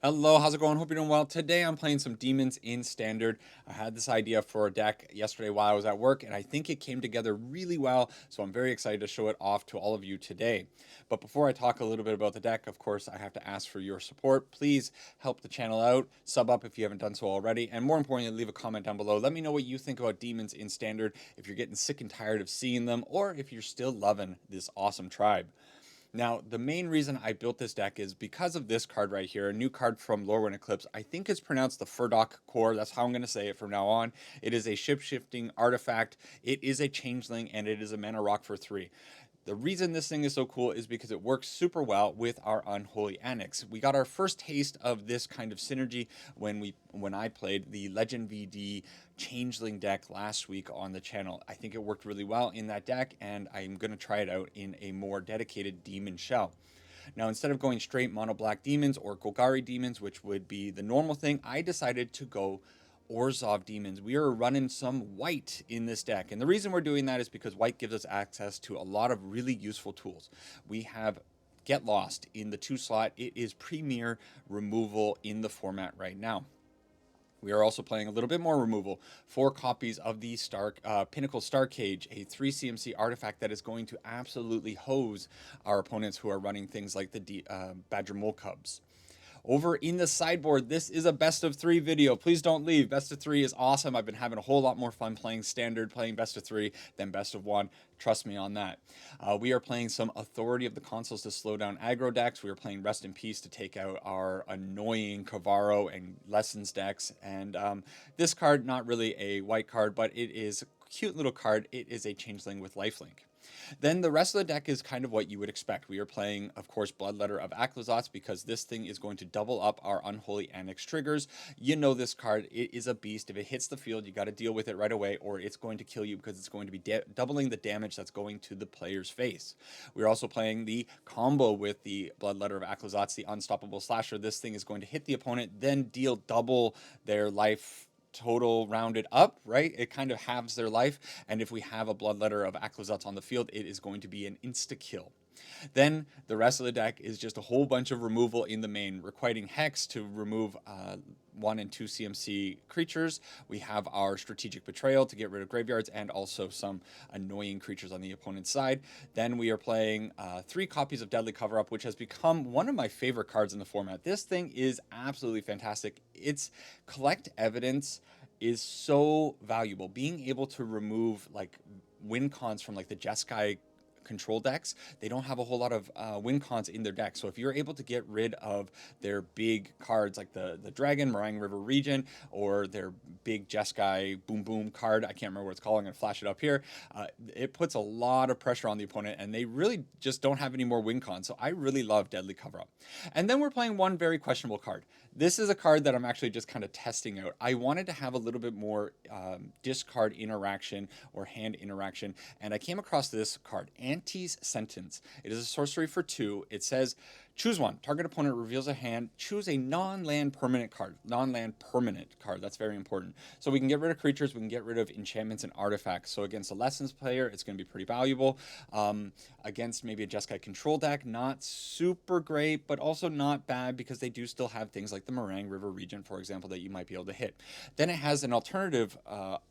Hello, how's it going? Hope you're doing well. Today I'm playing some demons in standard. I had this idea for a deck yesterday while I was at work, and I think it came together really well, so I'm very excited to show it off to all of you today. But before I talk a little bit about the deck, of course, I have to ask for your support. Please help the channel out, sub up if you haven't done so already, and more importantly, leave a comment down below. Let me know what you think about demons in standard, if you're getting sick and tired of seeing them, or if you're still loving this awesome tribe. Now, the main reason I built this deck is because of this card right here, a new card from Lorwyn Eclipsed. I think it's pronounced the Firdoch core. That's how I'm going to say it from now on. It is a ship-shifting artifact. It is a changeling, and it is a mana rock for 3. The reason this thing is so cool is because it works super well with our Unholy Annex. We got our first taste of this kind of synergy when I played the Legend VD Changeling deck last week on the channel. I think it worked really well in that deck, and I'm going to try it out in a more dedicated demon shell. Now, instead of going straight mono black demons or Golgari demons, which would be the normal thing, I decided to go Orzhov demons. We are running some white in this deck. And the reason we're doing that is because white gives us access to a lot of really useful tools. We have Get Lost in the 2 slot. It is premier removal in the format right now. We are also playing a little bit more removal. 4 copies of the Pinnacle Star Cage, a 3 CMC artifact that is going to absolutely hose our opponents who are running things like the Badger Mole Cubs. Over in the sideboard, this is a best of 3 video. Please don't leave. Best of 3 is awesome. I've been having a whole lot more fun playing standard, playing best of 3 than best of 1. Trust me on that. We are playing some Authority of the Consuls to slow down aggro decks. We are playing Rest in Peace to take out our annoying Cavaro and Lessons decks. And this card, not really a white card, but it is a cute little card. It is a changeling with lifelink. Then the rest of the deck is kind of what you would expect. We are playing, of course, Bloodletter of Aclazotz because this thing is going to double up our Unholy Annex triggers. You know this card. It is a beast. If it hits the field, you got to deal with it right away or it's going to kill you because it's going to be doubling the damage that's going to the player's face. We're also playing the combo with the Bloodletter of Aclazotz, the Unstoppable Slasher. This thing is going to hit the opponent, then deal double their life total rounded up, right? It kind of halves their life. And if we have a Bloodletter of Aclazotz on the field, it is going to be an insta-kill. Then the rest of the deck is just a whole bunch of removal in the main. Requiting Hex to remove 1 and 2 CMC creatures. We have our Strategic Betrayal to get rid of graveyards and also some annoying creatures on the opponent's side. Then we are playing 3 copies of Deadly Cover-Up, which has become one of my favorite cards in the format. This thing is absolutely fantastic. Its Collect Evidence is so valuable. Being able to remove like win cons from like the Jeskai control decks, they don't have a whole lot of win cons in their deck. So if you're able to get rid of their big cards like the Dragon, Meringue River Region, or their big Jeskai Boom Boom card, I can't remember what it's called, I'm going to flash it up here, it puts a lot of pressure on the opponent and they really just don't have any more win cons. So I really love Deadly Cover Up. And then we're playing one very questionable card. This is a card that I'm actually just kind of testing out. I wanted to have a little bit more discard interaction or hand interaction, and I came across this card, Auntie's Sentence. It is a sorcery for 2. It says, choose one. Target opponent reveals a hand. Choose a non-land permanent card. Non-land permanent card. That's very important. So we can get rid of creatures. We can get rid of enchantments and artifacts. So against a Lessons player, it's going to be pretty valuable. Against maybe a Jeskai control deck, not super great, but also not bad because they do still have things like the Meringue River Region, for example, that you might be able to hit. Then it has an alternative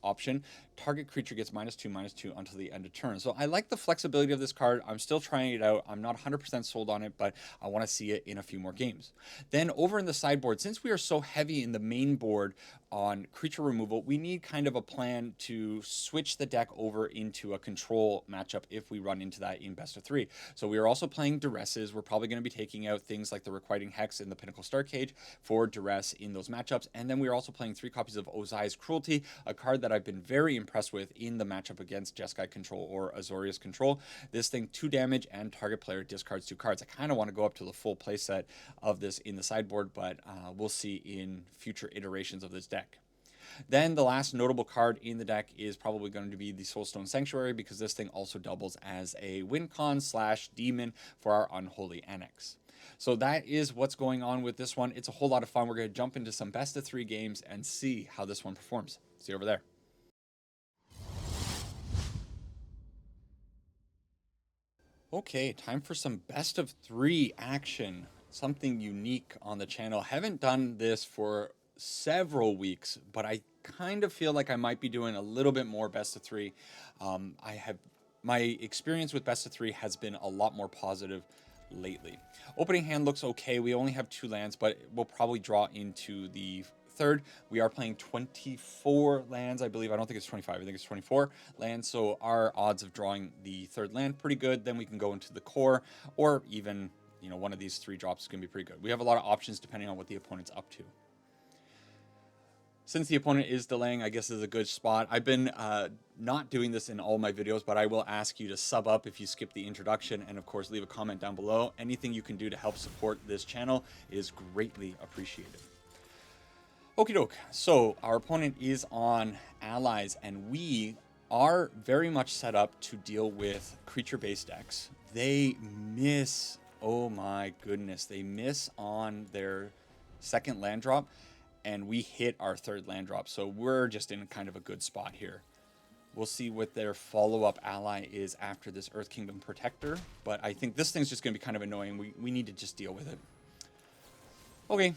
option. Target creature gets -2/-2 until the end of turn. So I like the flexibility of this card. I'm still trying it out. I'm not 100% sold on it, but I want to see it in a few more games. Then over in the sideboard, since we are so heavy in the main board on creature removal, we need kind of a plan to switch the deck over into a control matchup if we run into that in best of 3. So we are also playing Duresses. We're probably going to be taking out things like the Requiting Hex in the Pinnacle Star Cage for Duress in those matchups. And then we are also playing 3 copies of Ozai's Cruelty, a card that I've been very impressed with in the matchup against Jeskai control or Azorius control. This thing, 2 damage and target player discards 2 cards. I kind of want to go up to the full playset of this in the sideboard, but we'll see in future iterations of this deck. Then the last notable card in the deck is probably going to be the Soulstone Sanctuary because this thing also doubles as a win con / demon for our Unholy Annex. So that is what's going on with this one. It's a whole lot of fun. We're going to jump into some best of 3 games and see how this one performs. See you over there. Okay, time for some best of 3 action. something unique on the channel. Haven't done this for several weeks, but I kind of feel like I might be doing a little bit more best of three. My experience with best of three has been a lot more positive lately. Opening hand looks okay. We only have 2 lands, but we'll probably draw into the third. We are playing 24 lands, I believe. I don't think it's 25. I think it's 24 lands. So our odds of drawing the third land pretty good. Then we can go into the core, or even, you know, one of these 3 drops is going to be pretty good. We have a lot of options depending on what the opponent's up to. Since the opponent is delaying, I guess is a good spot. I've been not doing this in all my videos, but I will ask you to sub up if you skip the introduction, and of course leave a comment down below. Anything you can do to help support this channel is greatly appreciated. Okie doke, so our opponent is on allies, and we are very much set up to deal with creature-based decks. They miss, oh my goodness, they miss on their second land drop, and we hit our third land drop, so we're just in kind of a good spot here. We'll see what their follow-up ally is after this Earth Kingdom Protector, but I think this thing's just going to be kind of annoying. We need to just deal with it. Okay.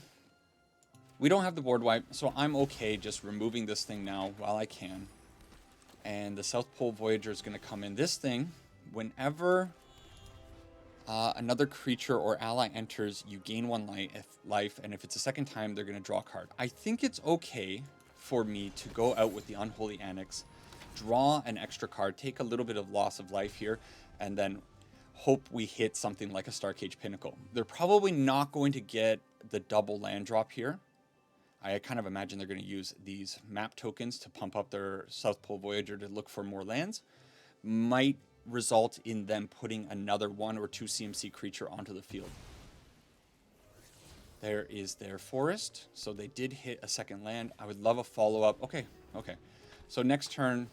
We don't have the board wipe, so I'm okay just removing this thing now while I can. And the South Pole Voyager is going to come in. This thing, whenever another creature or ally enters, you gain 1 life, and if it's a second time, they're going to draw a card. I think it's okay for me to go out with the Unholy Annex, draw an extra card, take a little bit of loss of life here, and then hope we hit something like a Starcage Pinnacle. They're probably not going to get the double land drop here. I kind of imagine they're going to use these map tokens to pump up their South Pole Voyager to look for more lands. Might result in them putting another 1 or 2 CMC creature onto the field. There is their forest. So they did hit a second land. I would love a follow-up. Okay. So next turn,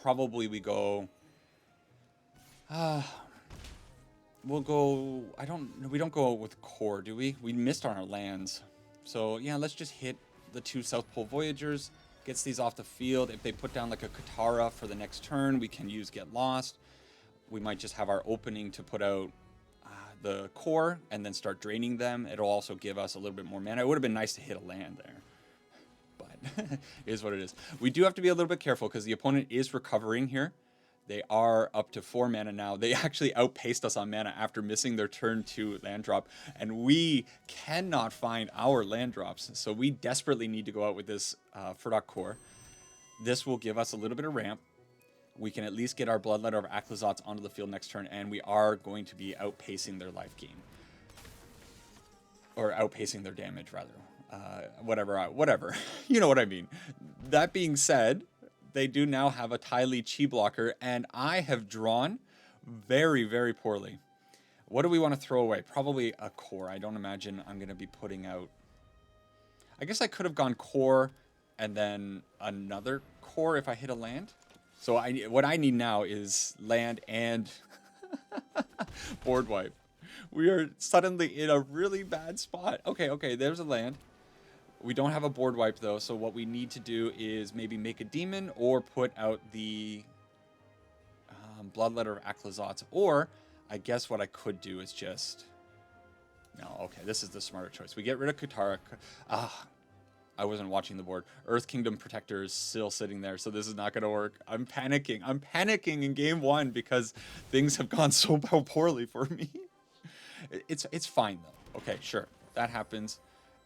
probably we go... we'll go... we don't go with core, do we? We missed on our lands. So yeah, let's just hit the 2 South Pole Voyagers, gets these off the field. If they put down like a Katara for the next turn, we can use Get Lost. We might just have our opening to put out the core and then start draining them. It'll also give us a little bit more mana. It would have been nice to hit a land there, but it is what it is. We do have to be a little bit careful because the opponent is recovering here. They are up to 4 mana now. They actually outpaced us on mana after missing their turn 2 land drop, and we cannot find our land drops, so we desperately need to go out with this Firdoch core. This will give us a little bit of ramp. We can at least get our Bloodletter of Aclazotz onto the field next turn, and we are going to be outpacing their life gain. Or outpacing their damage, rather. Whatever. You know what I mean. That being said, they do now have a Ty Lee Chi blocker, and I have drawn very, very poorly. What do we want to throw away? Probably a core. I don't imagine I'm going to be putting out... I guess I could have gone core and then another core if I hit a land. So what I need now is land and board wipe. We are suddenly in a really bad spot. Okay, there's a land. We don't have a board wipe though, so what we need to do is maybe make a demon or put out the Bloodletter of Aclazotz. Or I guess what I could do is just... No, okay, this is the smarter choice. We get rid of Katara. I wasn't watching the board. Earth Kingdom Protector is still sitting there, so this is not going to work. I'm panicking. I'm panicking in game 1 because things have gone so poorly for me. It's fine, though. Okay, sure. That happens.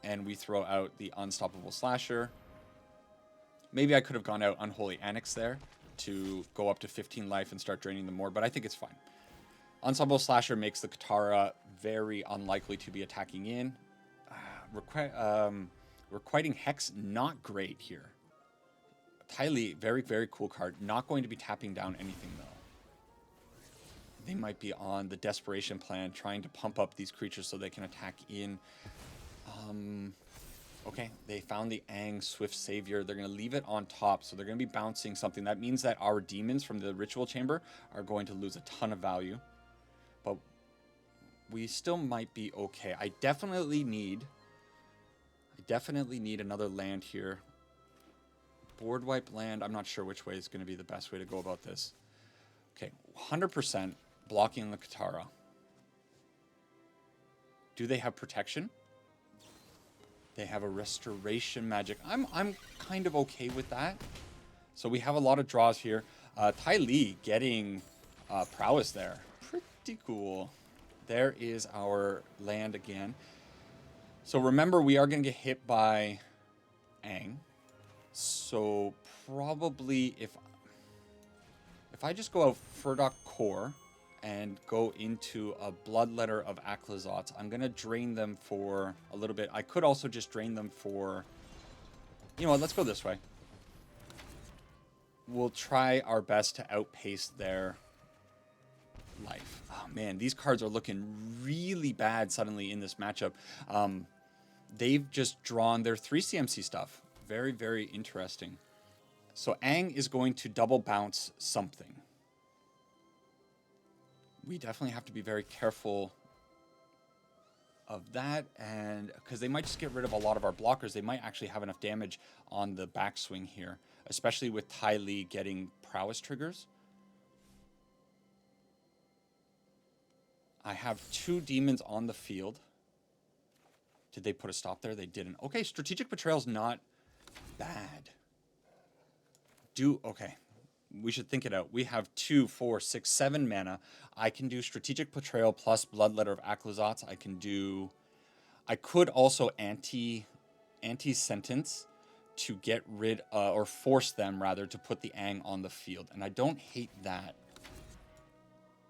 And we throw out the Unstoppable Slasher. Maybe I could have gone out Unholy Annex there to go up to 15 life and start draining them more, but I think it's fine. Unstoppable Slasher makes the Katara very unlikely to be attacking in. Requiting Hex, not great here. Ty Lee, very, very cool card. Not going to be tapping down anything, though. They might be on the Desperation plan, trying to pump up these creatures so they can attack in. Okay, they found the Aang Swift Savior. They're going to leave it on top, so they're going to be bouncing something. That means that our demons from the Ritual Chamber are going to lose a ton of value. But we still might be okay. I definitely need another land here. Board wipe land. I'm not sure which way is going to be the best way to go about this. Okay, 100% blocking the Katara. Do they have protection? They have a restoration magic. I'm kind of okay with that. So we have a lot of draws here. Ty Lee getting prowess there. Pretty cool. There is our land again. So remember, we are going to get hit by Ang. So probably if I just go out Firdoch Core and go into a Bloodletter of Aclazotz, I'm going to drain them for a little bit. I could also just drain them for... You know what, let's go this way. We'll try our best to outpace their life. Oh man, these cards are looking really bad suddenly in this matchup. They've just drawn their 3 CMC stuff. Very, very interesting. So Ang is going to double bounce something. We definitely have to be very careful of that, and because they might just get rid of a lot of our blockers. They might actually have enough damage on the backswing here, especially with Ty Lee getting prowess triggers. I have 2 demons on the field. Did they put a stop there? They didn't. Okay, Strategic Betrayal's not bad. Okay. We should think it out. We have 2, 4, 6, 7 mana. I can do Strategic Betrayal plus Bloodletter of Aclazotz. I could also anti-sentence to get rid or force them rather to put the Ang on the field. And I don't hate that.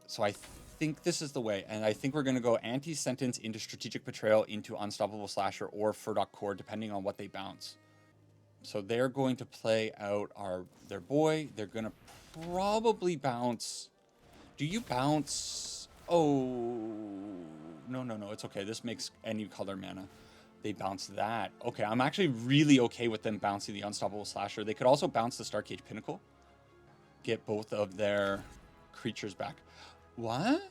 So I think this is the way. And I think we're going to go anti-sentence into Strategic Betrayal into Unstoppable Slasher or Firdoch Core, depending on what they bounce. So they're going to play out their boy. They're going to probably bounce. Do you bounce? Oh, no. It's okay. This makes any color mana. They bounce that. Okay, I'm actually really okay with them bouncing the Unstoppable Slasher. They could also bounce the Starcade Pinnacle. Get both of their creatures back. What?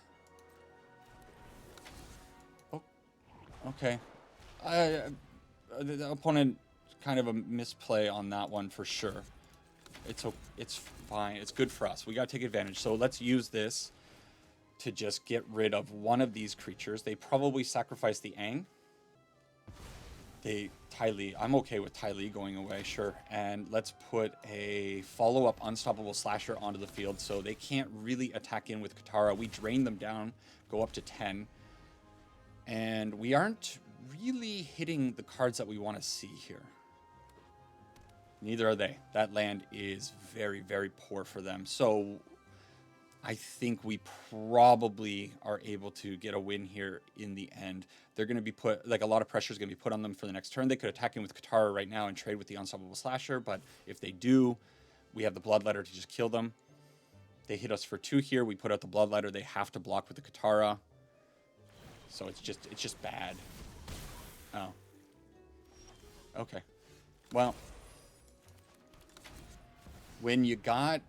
Oh, okay. The opponent... kind of a misplay on that one for sure. It's fine. It's good for us. We got to take advantage. So let's use this to just get rid of one of these creatures. They probably sacrifice the Ang. Ty Lee. I'm okay with Ty Lee going away, sure. And let's put a follow-up Unstoppable Slasher onto the field so they can't really attack in with Katara. We drain them down, go up to 10. And we aren't really hitting the cards that we want to see here. Neither are they. That land is very, very poor for them. So I think we probably are able to get a win here in the end. They're going to be put, like a lot of pressure is going to be put on them for the next turn. They could attack in with Katara right now and trade with the Unstoppable Slasher. But if they do, we have the Bloodletter to just kill them. They hit us for 2 here. We put out the Bloodletter. They have to block with the Katara. So it's just bad. Oh. Okay. Well, when you got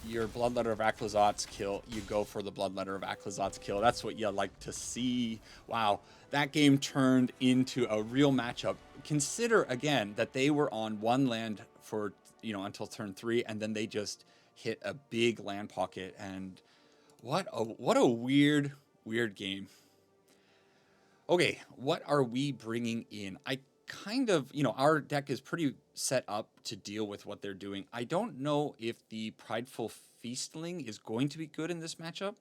your Bloodletter of Aclazotz kill, you go for the Bloodletter of Aclazotz kill. That's what you like to see. Wow, that game turned into a real matchup. Consider, again, that they were on 1 land for, until turn 3, and then they just hit a big land pocket. And what a weird game. Okay, what are we bringing in? I kind of, our deck is pretty set up to deal with what they're doing. I don't know if the Prideful Feastling is going to be good in this matchup.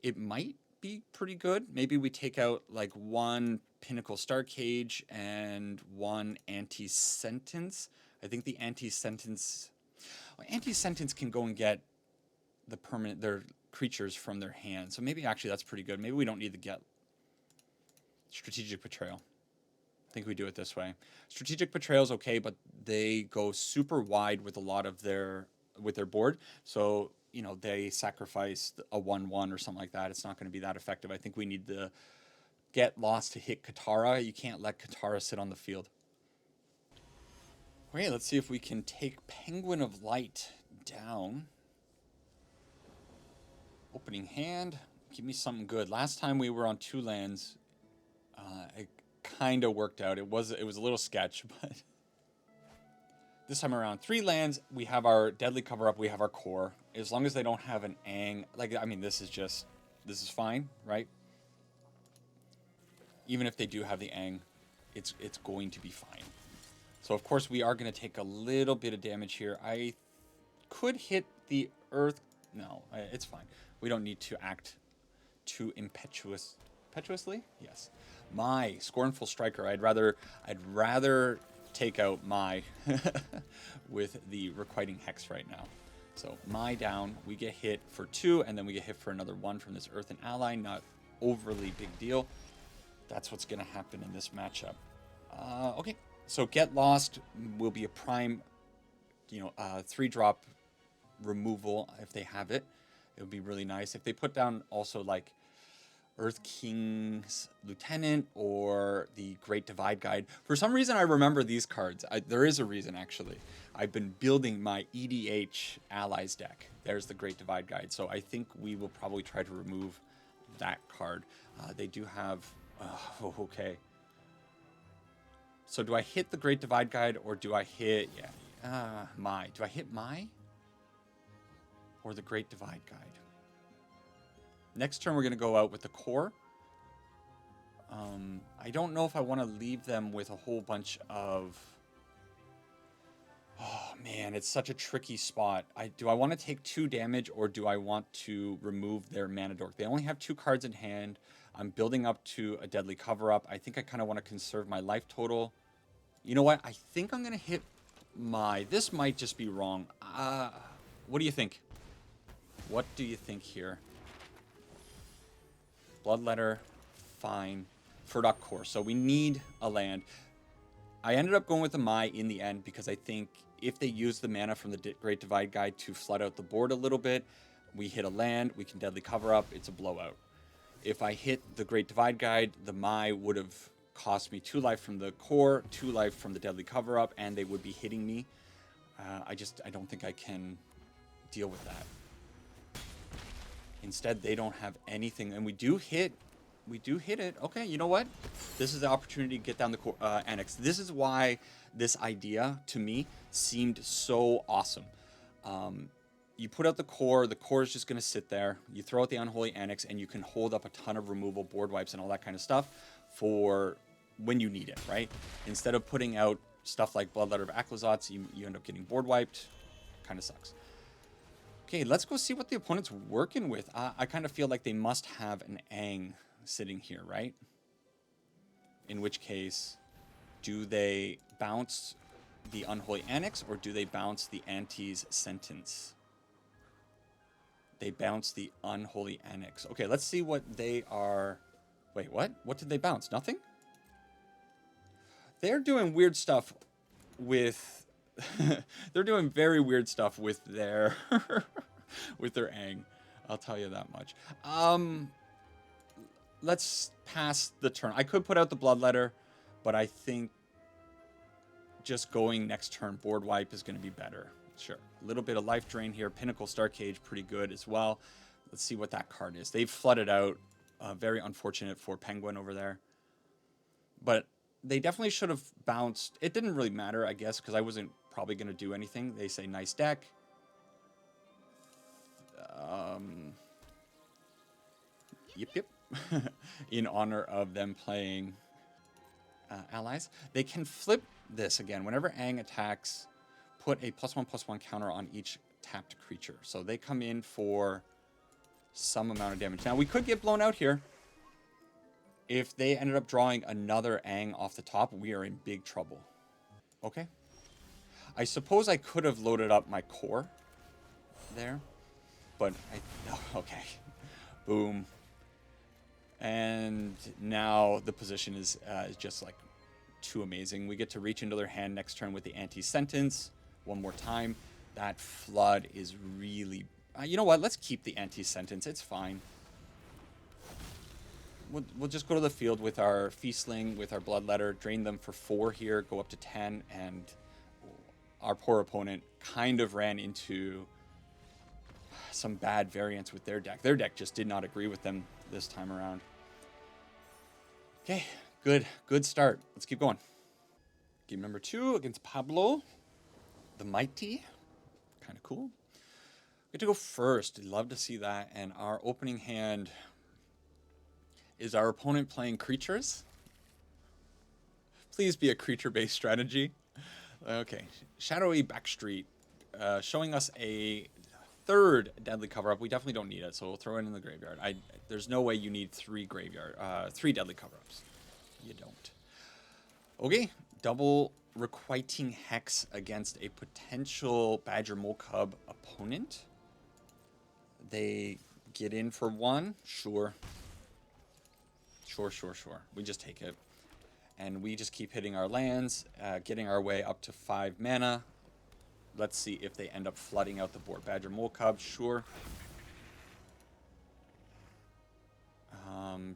It might be pretty good. Maybe we take out like 1 Pinnacle Star Cage and 1 Anti-Sentence. I think the Anti-Sentence can go and get their creatures from their hand. So maybe actually that's pretty good. Maybe we don't need to get Strategic Betrayal. I think we do it this way. Strategic Betrayal is okay, but they go super wide with a lot of their board. So, they sacrifice a 1/1 or something like that. It's not going to be that effective. I think we need to get Lost to hit Katara. You can't let Katara sit on the field. Okay, let's see if we can take Penguin of Light down. Opening hand. Give me something good. Last time we were on 2 lands. It kind of worked out. It was a little sketch, but this time around 3 lands. We have our Deadly Cover Up. We have our core. As long as they don't have an Ang, this is fine, right? even if they do have the Ang, it's going to be fine. So of course we are going to take a little bit of damage here. I could hit the Earth. No, it's fine. We don't need to act too impetuously. Yes, my Scornful Striker. I'd rather take out my with the Requiting Hex right now. So my down, we get hit for 2, and then we get hit for another 1 from this Earth and Ally. Not overly big deal. That's what's going to happen in this matchup. Okay, so Get Lost will be a prime, 3-drop removal if they have it. It would be really nice if they put down also like Earth King's Lieutenant or the Great Divide Guide. For some reason, I remember these cards. There is a reason, actually. I've been building my EDH Allies deck. There's the Great Divide Guide. So I think we will probably try to remove that card. They do have... okay. So do I hit the Great Divide Guide or do I hit... Yeah, my. Do I hit my? Or the Great Divide Guide? Next turn, we're going to go out with the core. I don't know if I want to leave them with a whole bunch of... Oh, man, it's such a tricky spot. Do I want to take 2 damage or do I want to remove their Mana Dork? They only have 2 cards in hand. I'm building up to a Deadly Cover-Up. I think I kind of want to conserve my life total. You know what? I think I'm going to hit my... This might just be wrong. What do you think? What do you think here? Bloodletter, fine. Firdoch Core. So we need a land. I ended up going with the Mai in the end because I think if they use the mana from the Great Divide Guide to flood out the board a little bit, we hit a land, we can Deadly Cover Up, it's a blowout. If I hit the Great Divide Guide, the Mai would have cost me 2 life from the core, 2 life from the Deadly Cover Up, and they would be hitting me. I don't think I can deal with that. Instead, they don't have anything, and we do hit it. Okay, you know what? This is the opportunity to get down the Annex. This is why this idea, to me, seemed so awesome. You put out the core is just going to sit there. You throw out the Unholy Annex, and you can hold up a ton of removal, board wipes, and all that kind of stuff for when you need it, right? Instead of putting out stuff like Bloodletter of Aclazotz, you end up getting board wiped. Kind of sucks. Okay, let's go see what the opponent's working with. I kind of feel like they must have an Ang sitting here, right? In which case, do they bounce the Unholy Annex or do they bounce the Auntie's Sentence? They bounce the Unholy Annex. Okay, let's see what they are... Wait, what? What did they bounce? Nothing? They're doing weird stuff with... They're doing very weird stuff with their with their Ang. I'll tell you that much. Let's pass the turn. I could put out the Bloodletter, but I think just going next turn board wipe is going to be better. Sure. A little bit of life drain here. Pinnacle Star Cage, pretty good as well. Let's see what that card is. They've flooded out. Very unfortunate for Penguin over there. But they definitely should have bounced. It didn't really matter, I guess, because I wasn't probably going to do anything. They say, nice deck. Yep. In honor of them playing allies. They can flip this again. Whenever Ang attacks, put a +1/+1 counter on each tapped creature. So they come in for some amount of damage. Now, we could get blown out here. If they ended up drawing another Ang off the top, we are in big trouble. Okay. I suppose I could have loaded up my core there. But okay. Boom. And now the position is just like too amazing. We get to reach into their hand next turn with the Anti-Sentence one more time. That flood is really... you know what? Let's keep the Anti-Sentence. It's fine. We'll just go to the field with our Feastling, with our Bloodletter, drain them for 4 here, go up to 10, and our poor opponent kind of ran into some bad variants with their deck. Their deck just did not agree with them this time around. Okay, good start. Let's keep going. Game number 2 against Pablo, the Mighty. Kind of cool. Get to go first. Love to see that. And our opening hand is our opponent playing creatures. Please be a creature-based strategy. Okay, Shadowy Backstreet, showing us a third deadly cover-up. We definitely don't need it, so we'll throw it in the graveyard. There's no way you need three deadly cover-ups. You don't. Okay, double Requiting Hex against a potential Badger Mole Cub opponent. They get in for one, sure. Sure. We just take it. And we just keep hitting our lands, getting our way up to 5 mana. Let's see if they end up flooding out the board. Badger Mole Cub, sure.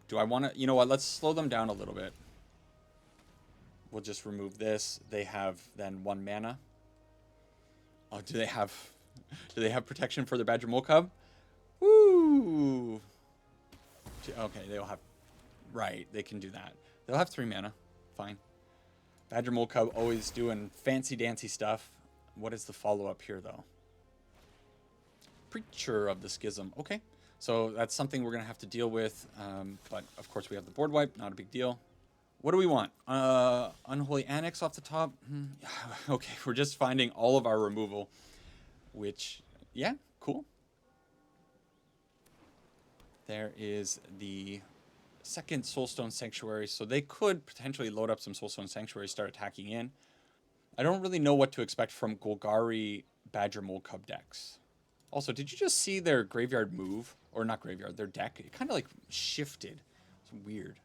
Do I want to... You know what? Let's slow them down a little bit. We'll just remove this. They have then 1 mana. Oh, do they have protection for the Badger Mole Cub? Woo! Okay, they'll have... Right, they can do that. They'll have 3 mana. Fine. Badger Mole Cub always doing fancy-dancy stuff. What is the follow-up here, though? Preacher of the Schism. Okay. So that's something we're going to have to deal with. But, of course, we have the board wipe. Not a big deal. What do we want? Unholy Annex off the top? Okay, we're just finding all of our removal. Which, yeah, cool. There is the second Soulstone Sanctuary. So they could potentially load up some Soulstone Sanctuary, start attacking in. I don't really know what to expect from Golgari Badger Mole Cub decks. Also, did you just see their graveyard move? Or not graveyard, their deck? It kind of like shifted. It's weird.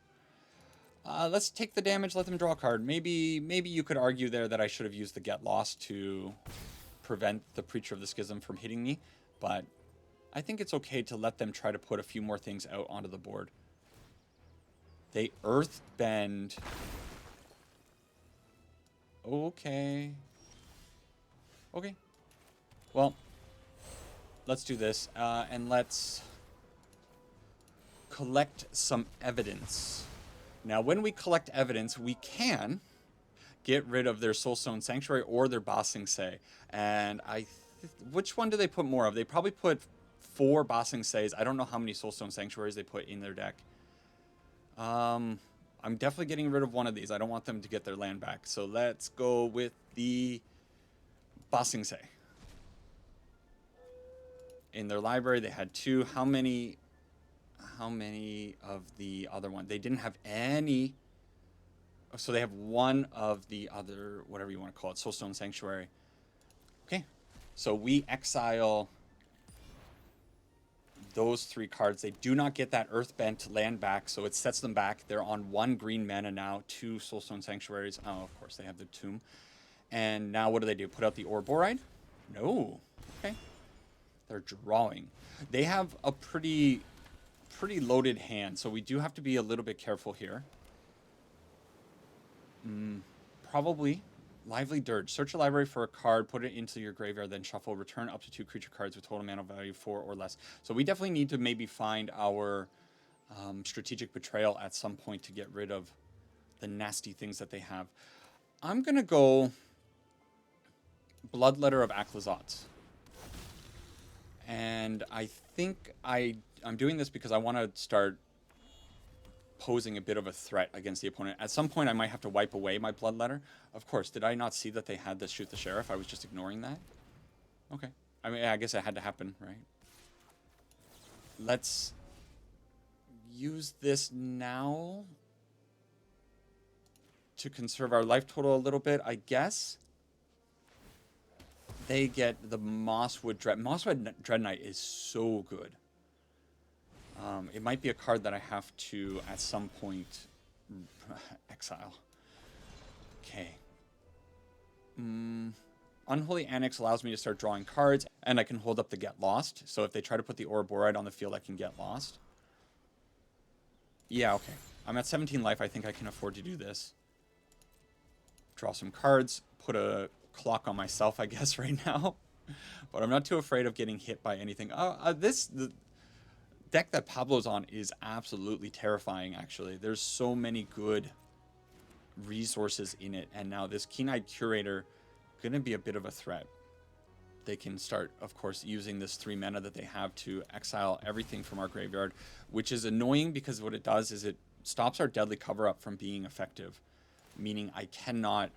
Let's take the damage, let them draw a card. Maybe you could argue there that I should have used the Get Lost to prevent the Preacher of the Schism from hitting me. But I think it's okay to let them try to put a few more things out onto the board. They Earthbend. Okay. Okay. Well, let's do this. And let's collect some evidence. Now, when we collect evidence, we can get rid of their Soulstone Sanctuary or their Bossing Say. And which one do they put more of? They probably put 4 Bossing Says. I don't know how many Soulstone Sanctuaries they put in their deck. I'm definitely getting rid of one of these. I don't want them to get their land back. So let's go with the Bossing Say. In their library, they had 2. How many of the other one? They didn't have any. So they have 1 of the other, whatever you want to call it, Soulstone Sanctuary. Okay. So we exile those 3 cards. They do not get that Earthbent land back, so it sets them back. They're on 1 green mana now, 2 Soulstone Sanctuaries. Oh, of course, they have the Tomb. And now what do? Put out the Orboride? No. Okay. They're drawing. They have a pretty loaded hand, so we do have to be a little bit careful here. Probably Lively Dirge. Search a library for a card, put it into your graveyard, then shuffle. Return up to 2 creature cards with total mana value 4 or less. So we definitely need to maybe find our Strategic Betrayal at some point to get rid of the nasty things that they have. I'm going to go Bloodletter of Aclazotz. And I think I'm doing this because I want to start posing a bit of a threat against the opponent. At some point, I might have to wipe away my Bloodletter. Of course, did I not see that they had the Shoot the Sheriff? I was just ignoring that. Okay. I mean, I guess it had to happen, right? Let's use this now to conserve our life total a little bit, I guess. They get the Mosswood Dread. Mosswood Dread Knight is so good. It might be a card that I have to, at some point, exile. Okay. Unholy Annex allows me to start drawing cards, and I can hold up the Get Lost. So if they try to put the Ouroborite on the field, I can Get Lost. Yeah, okay. I'm at 17 life. I think I can afford to do this. Draw some cards. Put a clock on myself, I guess, right now. But I'm not too afraid of getting hit by anything. The deck that Pablo's on is absolutely terrifying, actually. There's so many good resources in it. And now this Keen-Eyed Curator going to be a bit of a threat. They can start, of course, using this 3 mana that they have to exile everything from our graveyard, which is annoying because what it does is it stops our Deadly Cover-Up from being effective. meaning I cannot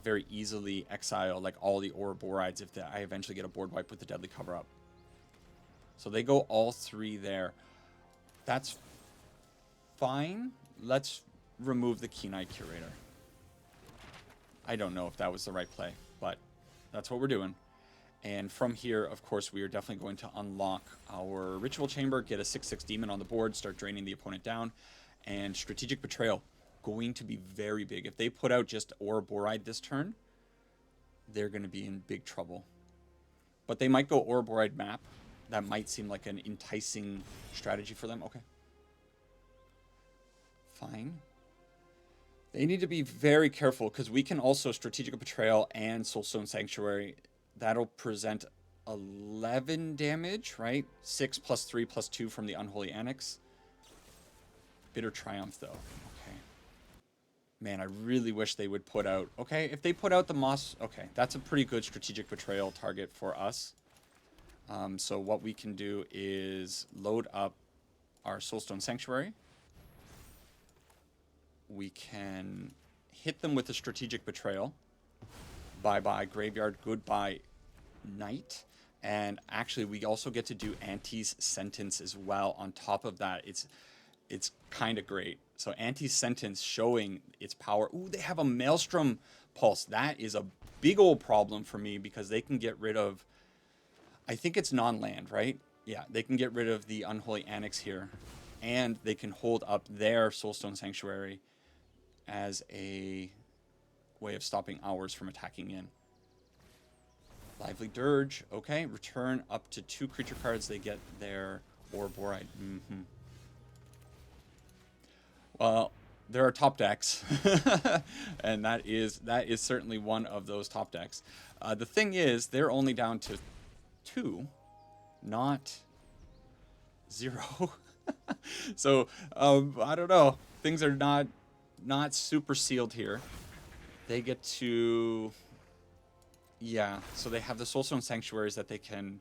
very easily exile like all the Ouroboros if I eventually get a board wipe with the Deadly Cover-Up. So they go all 3 there. That's fine. Let's remove the Keen-Eyed Curator. I don't know if that was the right play, but that's what we're doing. And from here, of course, we are definitely going to unlock our Ritual Chamber, get a 6/6 Demon on the board, start draining the opponent down, and Strategic Betrayal. Going to be very big. If they put out just Ouroboros this turn, they're going to be in big trouble. But they might go Ouroboros map. That might seem like an enticing strategy for them. Okay. Fine. They need to be very careful because we can also Strategic Betrayal and Soulstone Sanctuary. That'll present 11 damage, right? 6 + 3 + 2 from the Unholy Annex. Bitter Triumph, though. Okay. Man, I really wish they would put out... Okay, if they put out the Moss... Okay, that's a pretty good Strategic Betrayal target for us. So what we can do is load up our Soulstone Sanctuary. We can hit them with a Strategic Betrayal. Bye-bye Graveyard, goodbye Night. And actually, we also get to do Auntie's Sentence as well on top of that. It's kind of great. So Auntie's Sentence showing its power. Ooh, they have a Maelstrom Pulse. That is a big old problem for me because they can get rid of... I think it's non-land, right? Yeah, they can get rid of the Unholy Annex here. And they can hold up their Soulstone Sanctuary as a way of stopping ours from attacking in. Lively Dirge. Okay, return up to 2 creature cards. They get their Ouroboros. Well, there are top decks. And that is certainly one of those top decks. The thing is, they're only down to 2, not 0. So I don't know. Things are not super sealed here. They get to... Yeah, so they have the Soulstone Sanctuaries that they can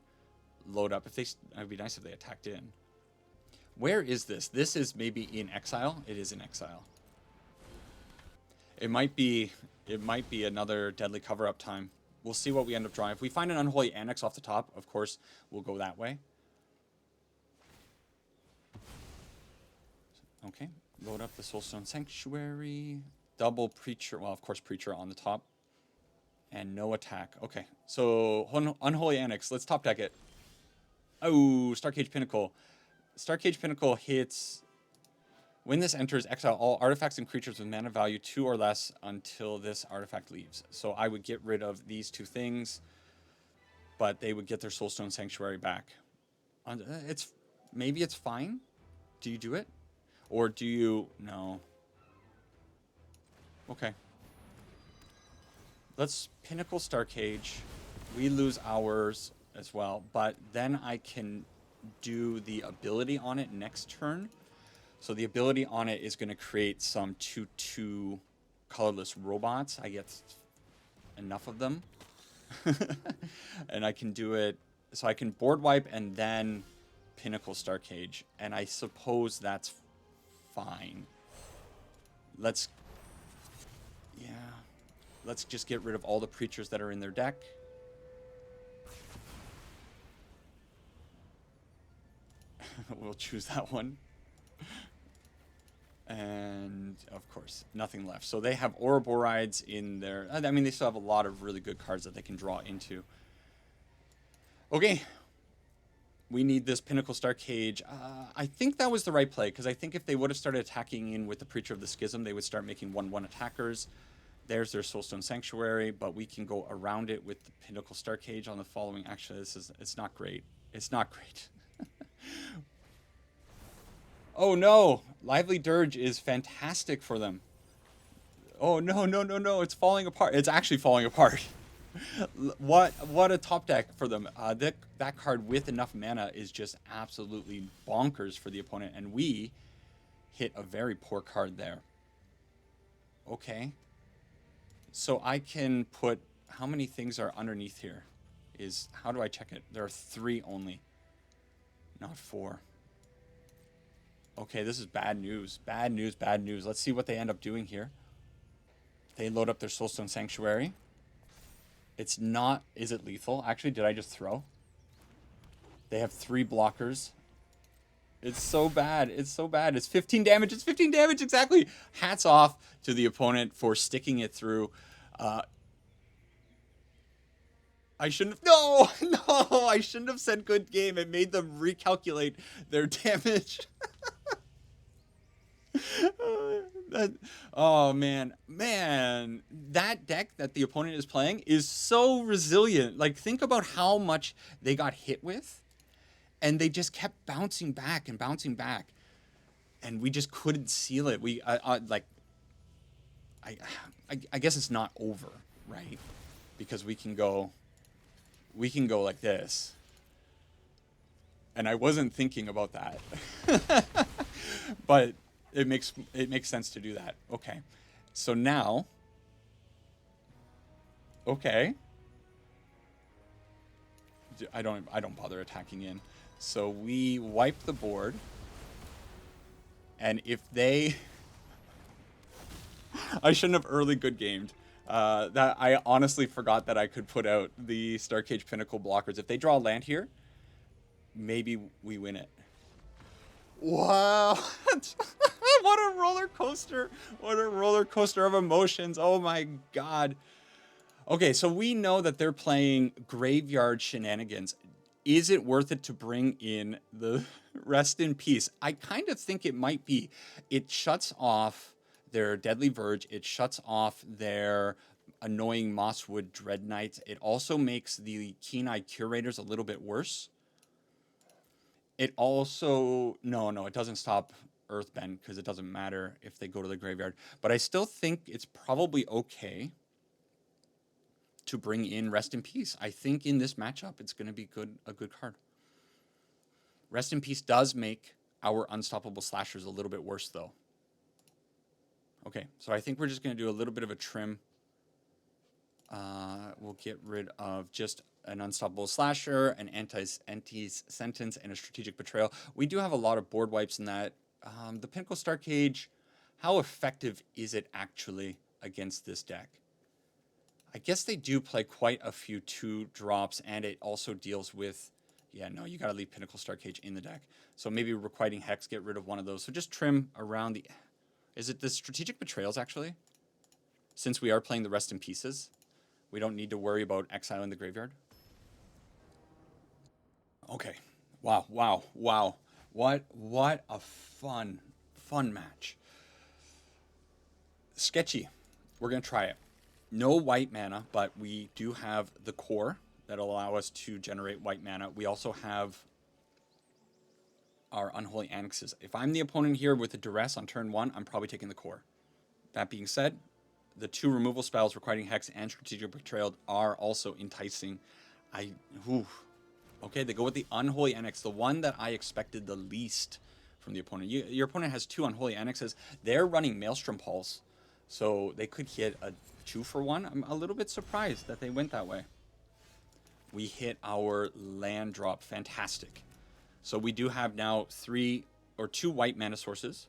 load up. It would be nice if they attacked in. Where is this? This is maybe in exile. It is in exile. It might be another Deadly Cover-Up time. We'll see what we end up drawing. If we find an Unholy Annex off the top, of course, we'll go that way. Okay, load up the Soulstone Sanctuary. Double Preacher. Well, of course, Preacher on the top. And no attack. Okay, so Unholy Annex. Let's top deck it. Oh, Starcage Pinnacle. Starcage Pinnacle hits... When this enters, exile all artifacts and creatures with mana value 2 or less until this artifact leaves. So I would get rid of these 2 things, but they would get their Soulstone Sanctuary back. Maybe it's fine. Do you do it? Or do you... No. Okay. Let's Pinnacle Starcage. We lose ours as well, but then I can do the ability on it next turn. So the ability on it is going to create some 2/2 colorless robots. I get enough of them. And I can do it. So I can board wipe and then Pinnacle Starcage. And I suppose that's fine. Let's just get rid of all the creatures that are in their deck. We'll choose that one. And, of course, nothing left. So they have Ouroboros in there. I mean, they still have a lot of really good cards that they can draw into. Okay. We need this Pinnacle Starcage. I think that was the right play, because I think if they would have started attacking in with the Preacher of the Schism, they would start making 1/1 attackers. There's their Soulstone Sanctuary, but we can go around it with the Pinnacle Starcage on the following. Actually, it's not great. It's not great. Oh no! Lively Dirge is fantastic for them. Oh no, no, no, no, it's falling apart. It's actually falling apart. What a top deck for them. That card with enough mana is just absolutely bonkers for the opponent, and we hit a very poor card there. Okay. So I can put... How many things are underneath here? How do I check it? There are 3 only, not 4. Okay, this is bad news. Bad news, bad news. Let's see what they end up doing here. They load up their Soulstone Sanctuary. It's not... Is it lethal? Actually, did I just throw? They have 3 blockers. It's so bad. It's so bad. It's 15 damage. It's 15 damage, exactly. Hats off to the opponent for sticking it through. I shouldn't have... No! No! I shouldn't have said good game. It made them recalculate their damage. Oh, man. Man, that deck that the opponent is playing is so resilient. Like, think about how much they got hit with, and they just kept bouncing back and bouncing back, and we just couldn't seal it. I guess it's not over, right? Because we can go like this. And I wasn't thinking about that. But it makes sense to do that. Okay. So now, okay. I don't bother attacking in. So we wipe the board. And if they I shouldn't have early good gamed. That I honestly forgot that I could put out the Starcage Pinnacle blockers. If they draw a land here, maybe we win it. Wow. What a roller coaster. What a roller coaster of emotions. Oh my god. Okay, so we know that they're playing graveyard shenanigans. Is it worth it to bring in the Rest in Peace? I kind of think it might be. It shuts off their Deadly Verge. It shuts off their annoying Mosswood Dread Knights. It also makes the Keen-Eye Curators a little bit worse. It also... No, it doesn't stop Earthbend because it doesn't matter if they go to the graveyard. But I still think it's probably okay to bring in Rest in Peace. I think in this matchup, it's going to be a good card. Rest in Peace does make our Unstoppable Slashers a little bit worse, though. Okay, so I think we're just going to do a little bit of a trim. We'll get rid of just an Unstoppable Slasher, an Anti's Sentence, and a Strategic Betrayal. We do have a lot of board wipes in that. The Pinnacle Starcage, how effective is it actually against this deck? I guess they do play quite a few 2-drops, and it also deals with... Yeah, no, you got to leave Pinnacle Starcage in the deck. So maybe Requiting Hex, get rid of one of those. So just trim around the... Is it the Strategic Betrayals, actually? Since we are playing the Rest in Pieces, we don't need to worry about exile in the graveyard. Okay. Wow. What a fun match. Sketchy. We're going to try it. No white mana, but we do have the core that'll allow us to generate white mana. We also have our Unholy Annexes. If I'm the opponent here with a Duress on turn 1, I'm probably taking the core. That being said, the 2 removal spells, Requiting Hex and Strategic Betrayal, are also enticing. Okay, they go with the Unholy Annex, the one that I expected the least from the opponent. Your opponent has 2 Unholy Annexes. They're running Maelstrom Pulse, so they could hit a 2-for-1. I'm a little bit surprised that they went that way. We hit our land drop. Fantastic. So we do have now 2 white mana sources.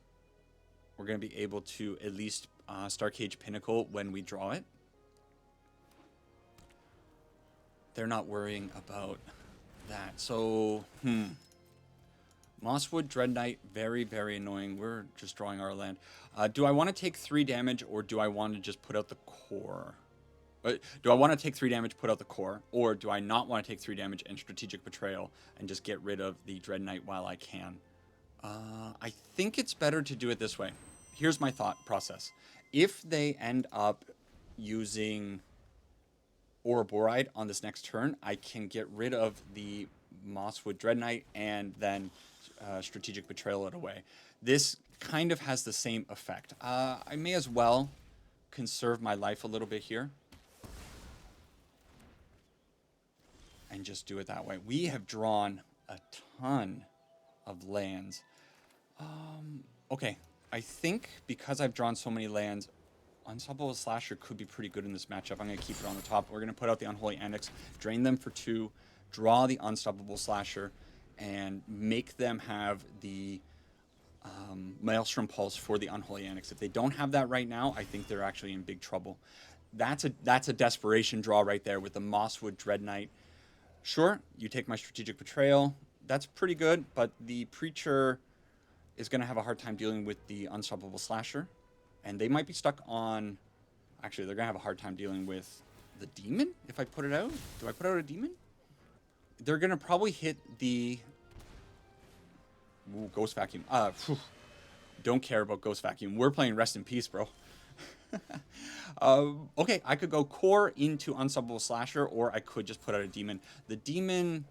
We're going to be able to at least Starcage Pinnacle when we draw it. They're not worrying about that. So, Mosswood Dread Knight, very, very annoying. We're just drawing our land. Do I want to take 3 damage, or do I want to just put out the core? Do I want to take 3 damage, put out the core, or do I not want to take 3 damage and Strategic Betrayal and just get rid of the Dread Knight while I can? I think it's better to do it this way. Here's my thought process. If they end up using Ouroboride on this next turn, I can get rid of the Mosswood Dread Knight and then Strategic Betrayal it away. This kind of has the same effect. I may as well conserve my life a little bit here and just do it that way. We have drawn a ton of lands. Okay, I think because I've drawn so many lands, Unstoppable Slasher could be pretty good in this matchup. I'm going to keep it on the top. We're going to put out the Unholy Annex, drain them for 2, draw the Unstoppable Slasher, and make them have the Maelstrom Pulse for the Unholy Annex. If they don't have that right now, I think they're actually in big trouble. That's a desperation draw right there with the Mosswood Dread Knight. Sure, you take my Strategic Betrayal. That's pretty good, but the Preacher is going to have a hard time dealing with the Unstoppable Slasher. And they might be stuck on... Actually, they're going to have a hard time dealing with the Demon if I put it out. Do I put out a Demon? They're going to probably hit the... Ooh, Ghost Vacuum. Don't care about Ghost Vacuum. We're playing Rest in Peace, bro. Okay, I could go Core into Unstoppable Slasher, or I could just put out a Demon. The Demon...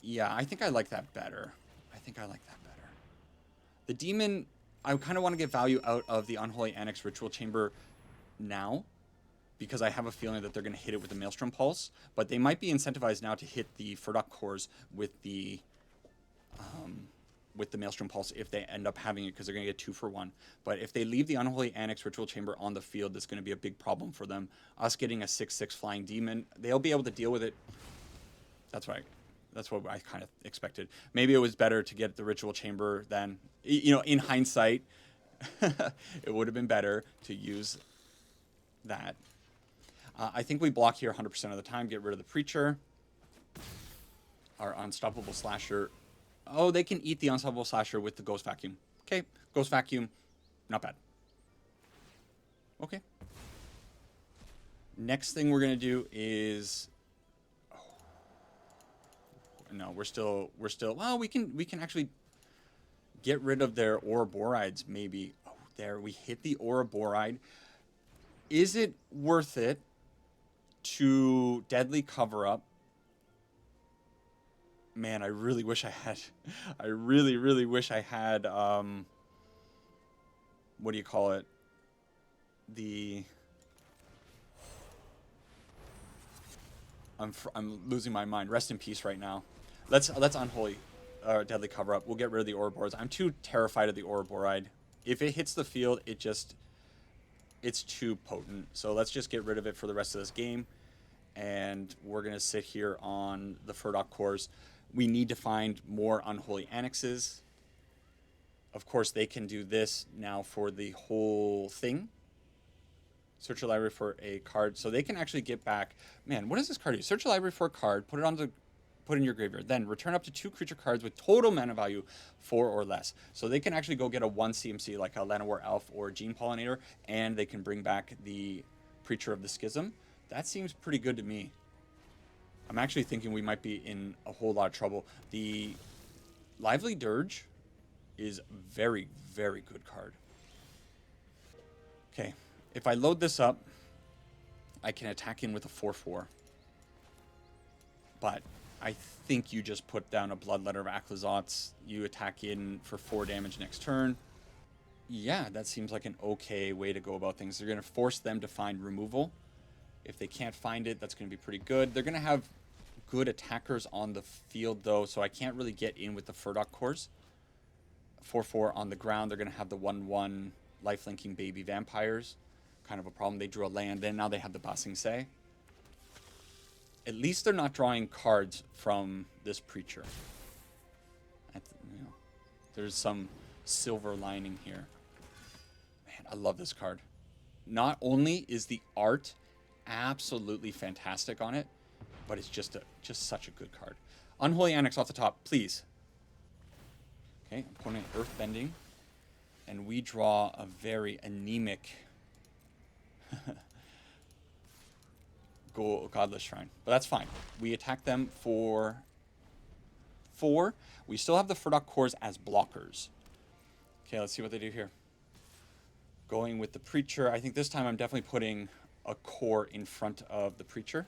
Yeah, I think I like that better. The Demon, I kind of want to get value out of the Unholy Annex Ritual Chamber now, because I have a feeling that they're going to hit it with the Maelstrom Pulse, but they might be incentivized now to hit the Firdoch cores with the Maelstrom Pulse if they end up having it, because they're going to get 2 for 1. But if they leave the Unholy Annex Ritual Chamber on the field, that's going to be a big problem for them. Us getting a 6/6 Flying Demon, they'll be able to deal with it. That's what I kind of expected. Maybe it was better to get the Ritual Chamber than, in hindsight, it would have been better to use that. I think we block here 100% of the time, get rid of the Preacher. Our Unstoppable Slasher. Oh, they can eat the Unstoppable Slasher with the Ghost Vacuum. Okay, Ghost Vacuum, not bad. Okay. Next thing we're going to do is... No, we're still, well, we can actually get rid of their Ouroboride, maybe. Oh, there, we hit the Ouroboride. Is it worth it to Deadly Cover Up? Man, I really wish I had, I really, really wish I had, what do you call it? I'm losing my mind. Rest in peace right now. Let's Unholy Deadly Cover Up. We'll get rid of the Ouroboros. I'm too terrified of the Ouroboride. If it hits the field, it's too potent. So let's just get rid of it for the rest of this game. And we're going to sit here on the Firdoch cores. We need to find more Unholy Annexes. Of course, they can do this now for the whole thing. Search your library for a card. So they can actually get back... Man, what does this card do? Search your library for a card, put in your graveyard. Then return up to 2 creature cards with total mana value 4 or less. So they can actually go get a 1 CMC like a Llanowar Elf or Gene Pollinator, and they can bring back the Preacher of the Schism. That seems pretty good to me. I'm actually thinking we might be in a whole lot of trouble. The Lively Dirge is very, very good card. Okay. If I load this up, I can attack in with a 4/4. But I think you just put down a Bloodletter of Aclazotz. You attack in for 4 damage next turn. Yeah, that seems like an okay way to go about things. They're going to force them to find removal. If they can't find it, that's going to be pretty good. They're going to have good attackers on the field, though, so I can't really get in with the Firdoch cores. 4/4 on the ground. They're going to have the 1/1 lifelinking baby vampires. Kind of a problem. They drew a land, then now they have the Basing Se. At least they're not drawing cards from this Preacher. There's some silver lining here. Man, I love this card. Not only is the art absolutely fantastic on it, but it's just such a good card. Unholy Annex off the top, please. Okay, opponent Earthbending, and we draw a very anemic Godless Shrine. But that's fine. We attack them for 4. We still have the Firdoch cores as blockers. Okay, let's see what they do here. Going with the Preacher. I think this time I'm definitely putting a core in front of the Preacher.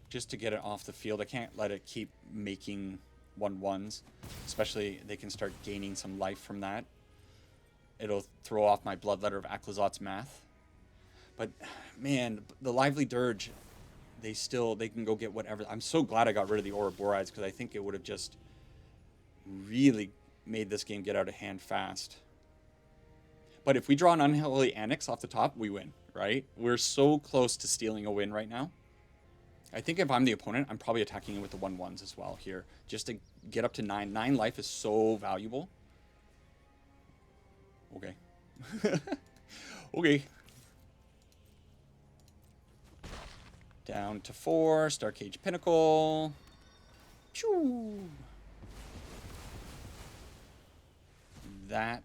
Just to get it off the field. I can't let it keep making 1/1s. Especially they can start gaining some life from that. It'll throw off my Bloodletter of Aclazotz math. But, man, the Lively Dirge, they can go get whatever. I'm so glad I got rid of the Ouroboride, because I think it would have just really made this game get out of hand fast. But if we draw an Unholy Annex off the top, we win, right? We're so close to stealing a win right now. I think if I'm the opponent, I'm probably attacking it with the 1/1s as well here, just to get up to 9. 9 life is so valuable. Okay. Okay. Down to 4, Starcage Pinnacle. Choo. That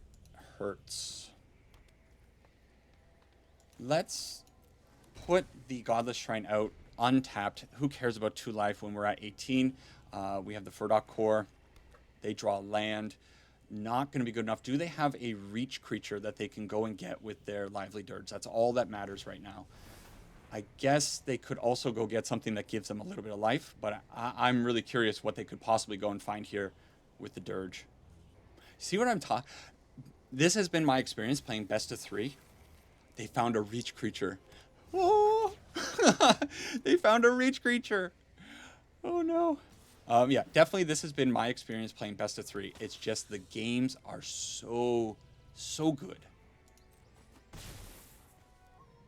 hurts. Let's put the Godless Shrine out untapped. Who cares about 2 life when we're at 18? We have the Firdoch core. They draw land. Not going to be good enough. Do they have a reach creature that they can go and get with their Lively Dirge? That's all that matters right now. I guess they could also go get something that gives them a little bit of life, but I'm really curious what they could possibly go and find here with the Dirge. See what I'm talking? This has been my experience playing best of 3. They found a reach creature. Oh, they found a reach creature. Oh no. Yeah, definitely this has been my experience playing best of 3. It's just the games are so good.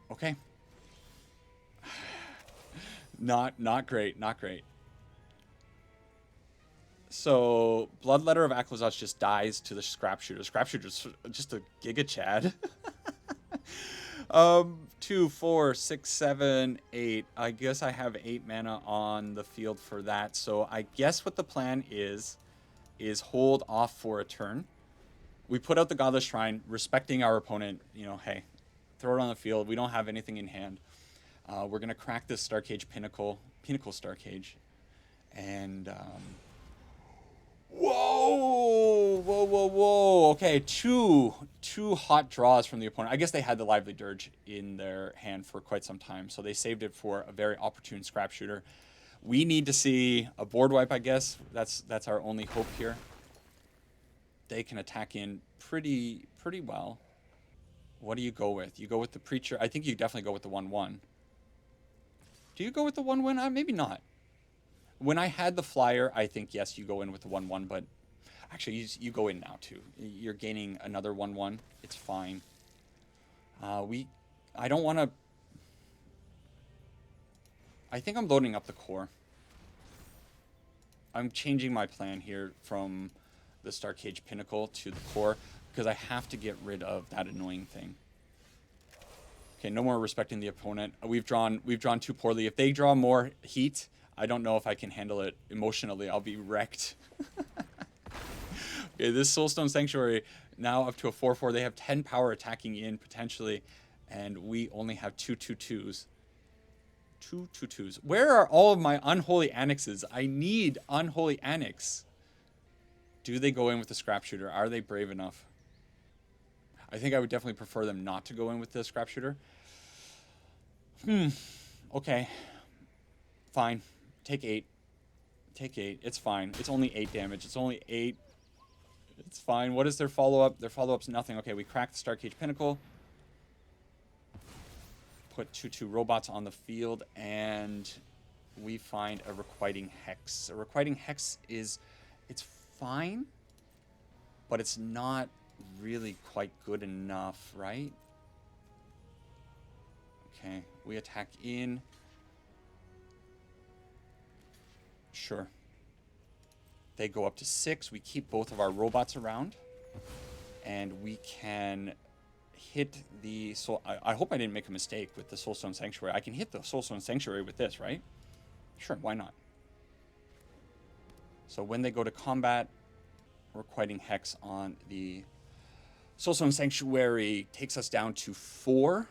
Okay. Not great, not great. So, Bloodletter of Aclazotz just dies to the Scrap Shooter. Scrap Shooter's just a Giga Chad. 2, 4, 6, 7, 8. I guess I have 8 mana on the field for that. So I guess what the plan is hold off for a turn. We put out the Godless Shrine, respecting our opponent. You know, hey, throw it on the field. We don't have anything in hand. We're going to crack this Starcage Pinnacle Starcage. And, whoa. Okay, two hot draws from the opponent. I guess they had the Lively Dirge in their hand for quite some time, so they saved it for a very opportune Scrap Shooter. We need to see a board wipe, I guess. That's our only hope here. They can attack in pretty well. What do you go with? You go with the Preacher. I think you definitely go with the 1/1. Do you go with the 1/1? Maybe not. When I had the Flyer, I think, yes, you go in with the 1/1, but actually, you go in now, too. You're gaining another 1/1. It's fine. I don't want to... I think I'm loading up the core. I'm changing my plan here from the Starcage Pinnacle to the core, because I have to get rid of that annoying thing. Okay, no more respecting the opponent. We've drawn too poorly. If they draw more heat... I don't know if I can handle it emotionally. I'll be wrecked. Okay, this Soulstone Sanctuary, now up to a 4/4. They have 10 power attacking in, potentially. And we only have 2 2/2s. 2 2/2s. Where are all of my Unholy Annexes? I need Unholy Annex. Do they go in with the Scrap Shooter? Are they brave enough? I think I would definitely prefer them not to go in with the Scrap Shooter. Okay. Fine. Take 8. Take 8. It's fine. It's only 8 damage. It's only 8. It's fine. What is their follow-up? Their follow-up's nothing. Okay, we cracked the Starcage Pinnacle. Put 2/2 robots on the field, and we find a Requiting Hex. A Requiting Hex is... It's fine, but it's not really quite good enough, right? Okay, we attack in... Sure. They go up to 6. We keep both of our robots around. And we can hit the soul... I hope I didn't make a mistake with the Soulstone Sanctuary. I can hit the Soulstone Sanctuary with this, right? Sure, why not? So when they go to combat, Requiting Hex on the Soulstone Sanctuary takes us down to 4.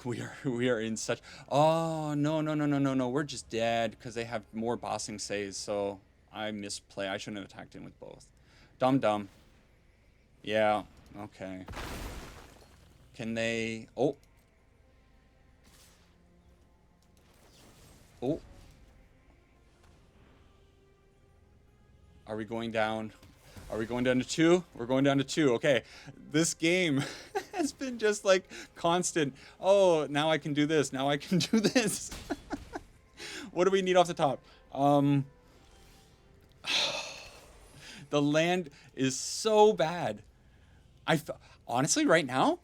We are in such... Oh, no. We're just dead because they have more bossing saves, so I misplay. I shouldn't have attacked in with both. Dumb. Yeah, okay. Can they... Oh. Are we going down? Are we going down to 2? We're going down to 2. Okay. This game has been just like constant. Oh, now I can do this. Now I can do this. What do we need off the top? The land is so bad. Honestly, right now,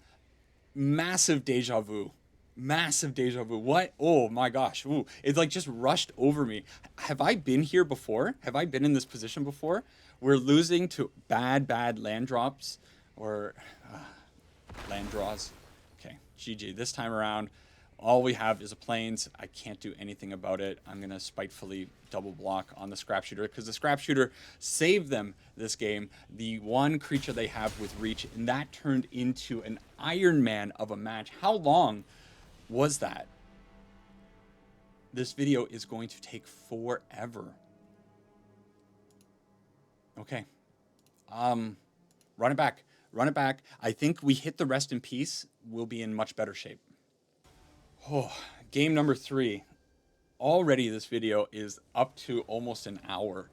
massive deja vu. Massive deja vu. What? Oh my gosh. Ooh, it like just rushed over me. Have I been here before? Have I been in this position before? We're losing to bad land drops or land draws. Okay, GG. This time around, all we have is a plains. I can't do anything about it. I'm going to spitefully double block on the scrap shooter because the scrap shooter saved them this game. The one creature they have with reach, and that turned into an Iron Man of a match. How long was that? This video is going to take forever. Okay. Run it back. Run it back. I think we hit the rest in peace. We'll be in much better shape. Oh, game number 3. Already this video is up to almost an hour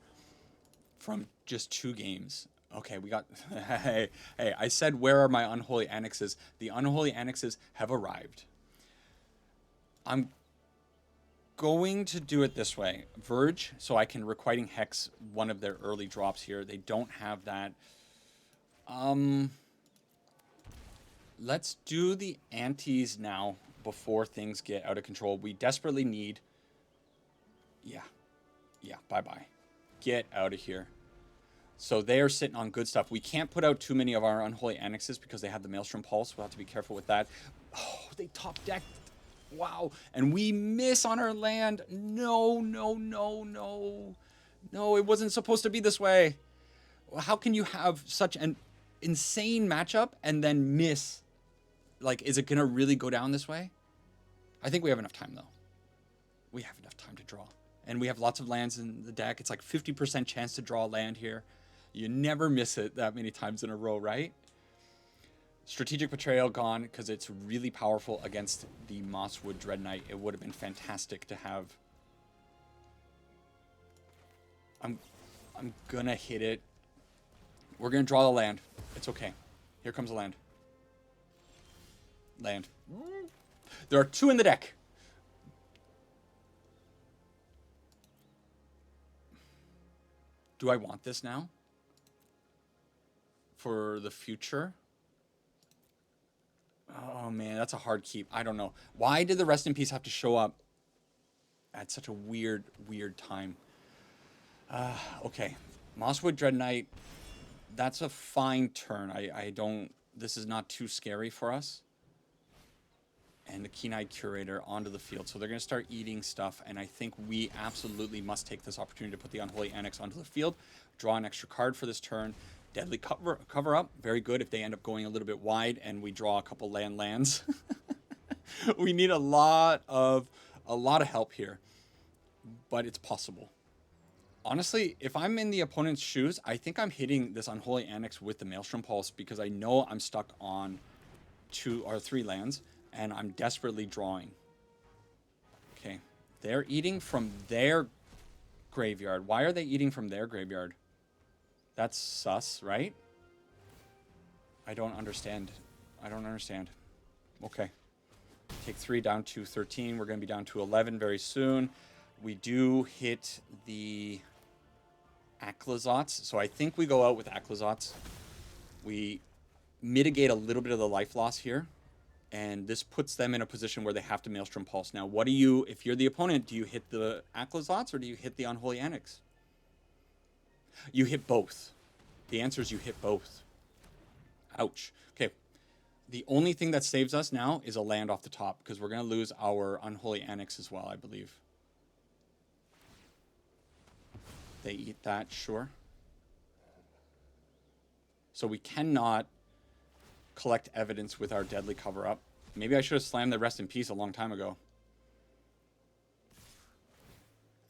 from just 2 games. Okay, we got... hey, I said, where are my Unholy Annexes? The Unholy Annexes have arrived. I'm going to do it this way. Verge, so I can Requiting Hex one of their early drops here. They don't have that. Let's do the antes now before things get out of control. We desperately need... Yeah, bye-bye. Get out of here. So they are sitting on good stuff. We can't put out too many of our Unholy Annexes because they have the Maelstrom Pulse. We'll have to be careful with that. Oh, they top decked. Wow. And we miss on our land. No. No, it wasn't supposed to be this way. How can you have such an insane matchup and then miss? Like, is it going to really go down this way? I think we have enough time, though. We have enough time to draw. And we have lots of lands in the deck. It's like 50% chance to draw a land here. You never miss it that many times in a row, right? Strategic Betrayal gone because it's really powerful against the Mosswood Dread Knight. It would have been fantastic to have. I'm gonna hit it. We're gonna draw the land. It's okay. Here comes a land. Land. There are 2 in the deck. Do I want this now? For the future? Oh man, that's a hard keep. I don't know. Why did the Rest in Peace have to show up at such a weird time? Okay. Mosswood Dread Knight, that's a fine turn. I don't... This is not too scary for us. And the Keen-Eyed Curator onto the field. So they're going to start eating stuff, and I think we absolutely must take this opportunity to put the Unholy Annex onto the field, draw an extra card for this turn. Deadly cover up, very good if they end up going a little bit wide and we draw a couple lands. We need a lot of help here, but it's possible. Honestly, if I'm in the opponent's shoes, I think I'm hitting this Unholy Annex with the Maelstrom Pulse because I know I'm stuck on 2 or 3 lands and I'm desperately drawing. Okay, they're eating from their graveyard. Why are they eating from their graveyard? That's sus, right? I don't understand. Okay. Take 3 down to 13. We're going to be down to 11 very soon. We do hit the Aclazotz. So I think we go out with Aclazotz. We mitigate a little bit of the life loss here. And this puts them in a position where they have to Maelstrom Pulse. Now, what do you, if you're the opponent, do you hit the Aclazotz or do you hit the Unholy Annex? You hit both. The answer is you hit both. Ouch. Okay. The only thing that saves us now is a land off the top because we're going to lose our Unholy Annex as well, I believe. They eat that, sure. So we cannot collect evidence with our Deadly Cover-Up. Maybe I should have slammed the Rest in Peace a long time ago.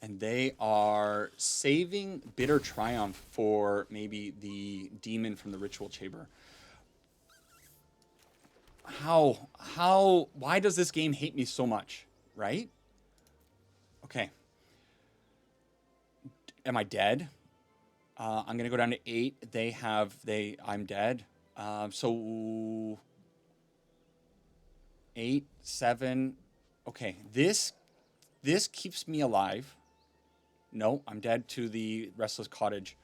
And they are saving Bitter Triumph for maybe the demon from the Ritual Chamber. Why does this game hate me so much, right? Okay. Am I dead? I'm going to go down to 8. I'm dead. So 8, 7. Okay, this keeps me alive. No, I'm dead to the Restless Cottage.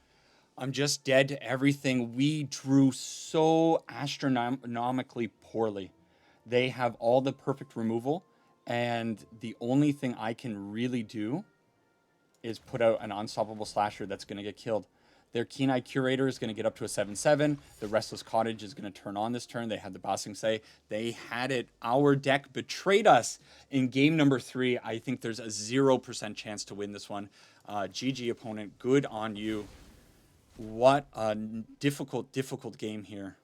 I'm just dead to everything. We drew so astronomically poorly. They have all the perfect removal, and the only thing I can really do is put out an Unstoppable Slasher that's going to get killed. Their Keen-Eye Curator is going to get up to a 7/7. The Restless Cottage is going to turn on this turn. They had the Bossing Say. They had it. Our deck betrayed us in game number 3. I think there's a 0% chance to win this one. GG opponent, good on you. What a difficult game here.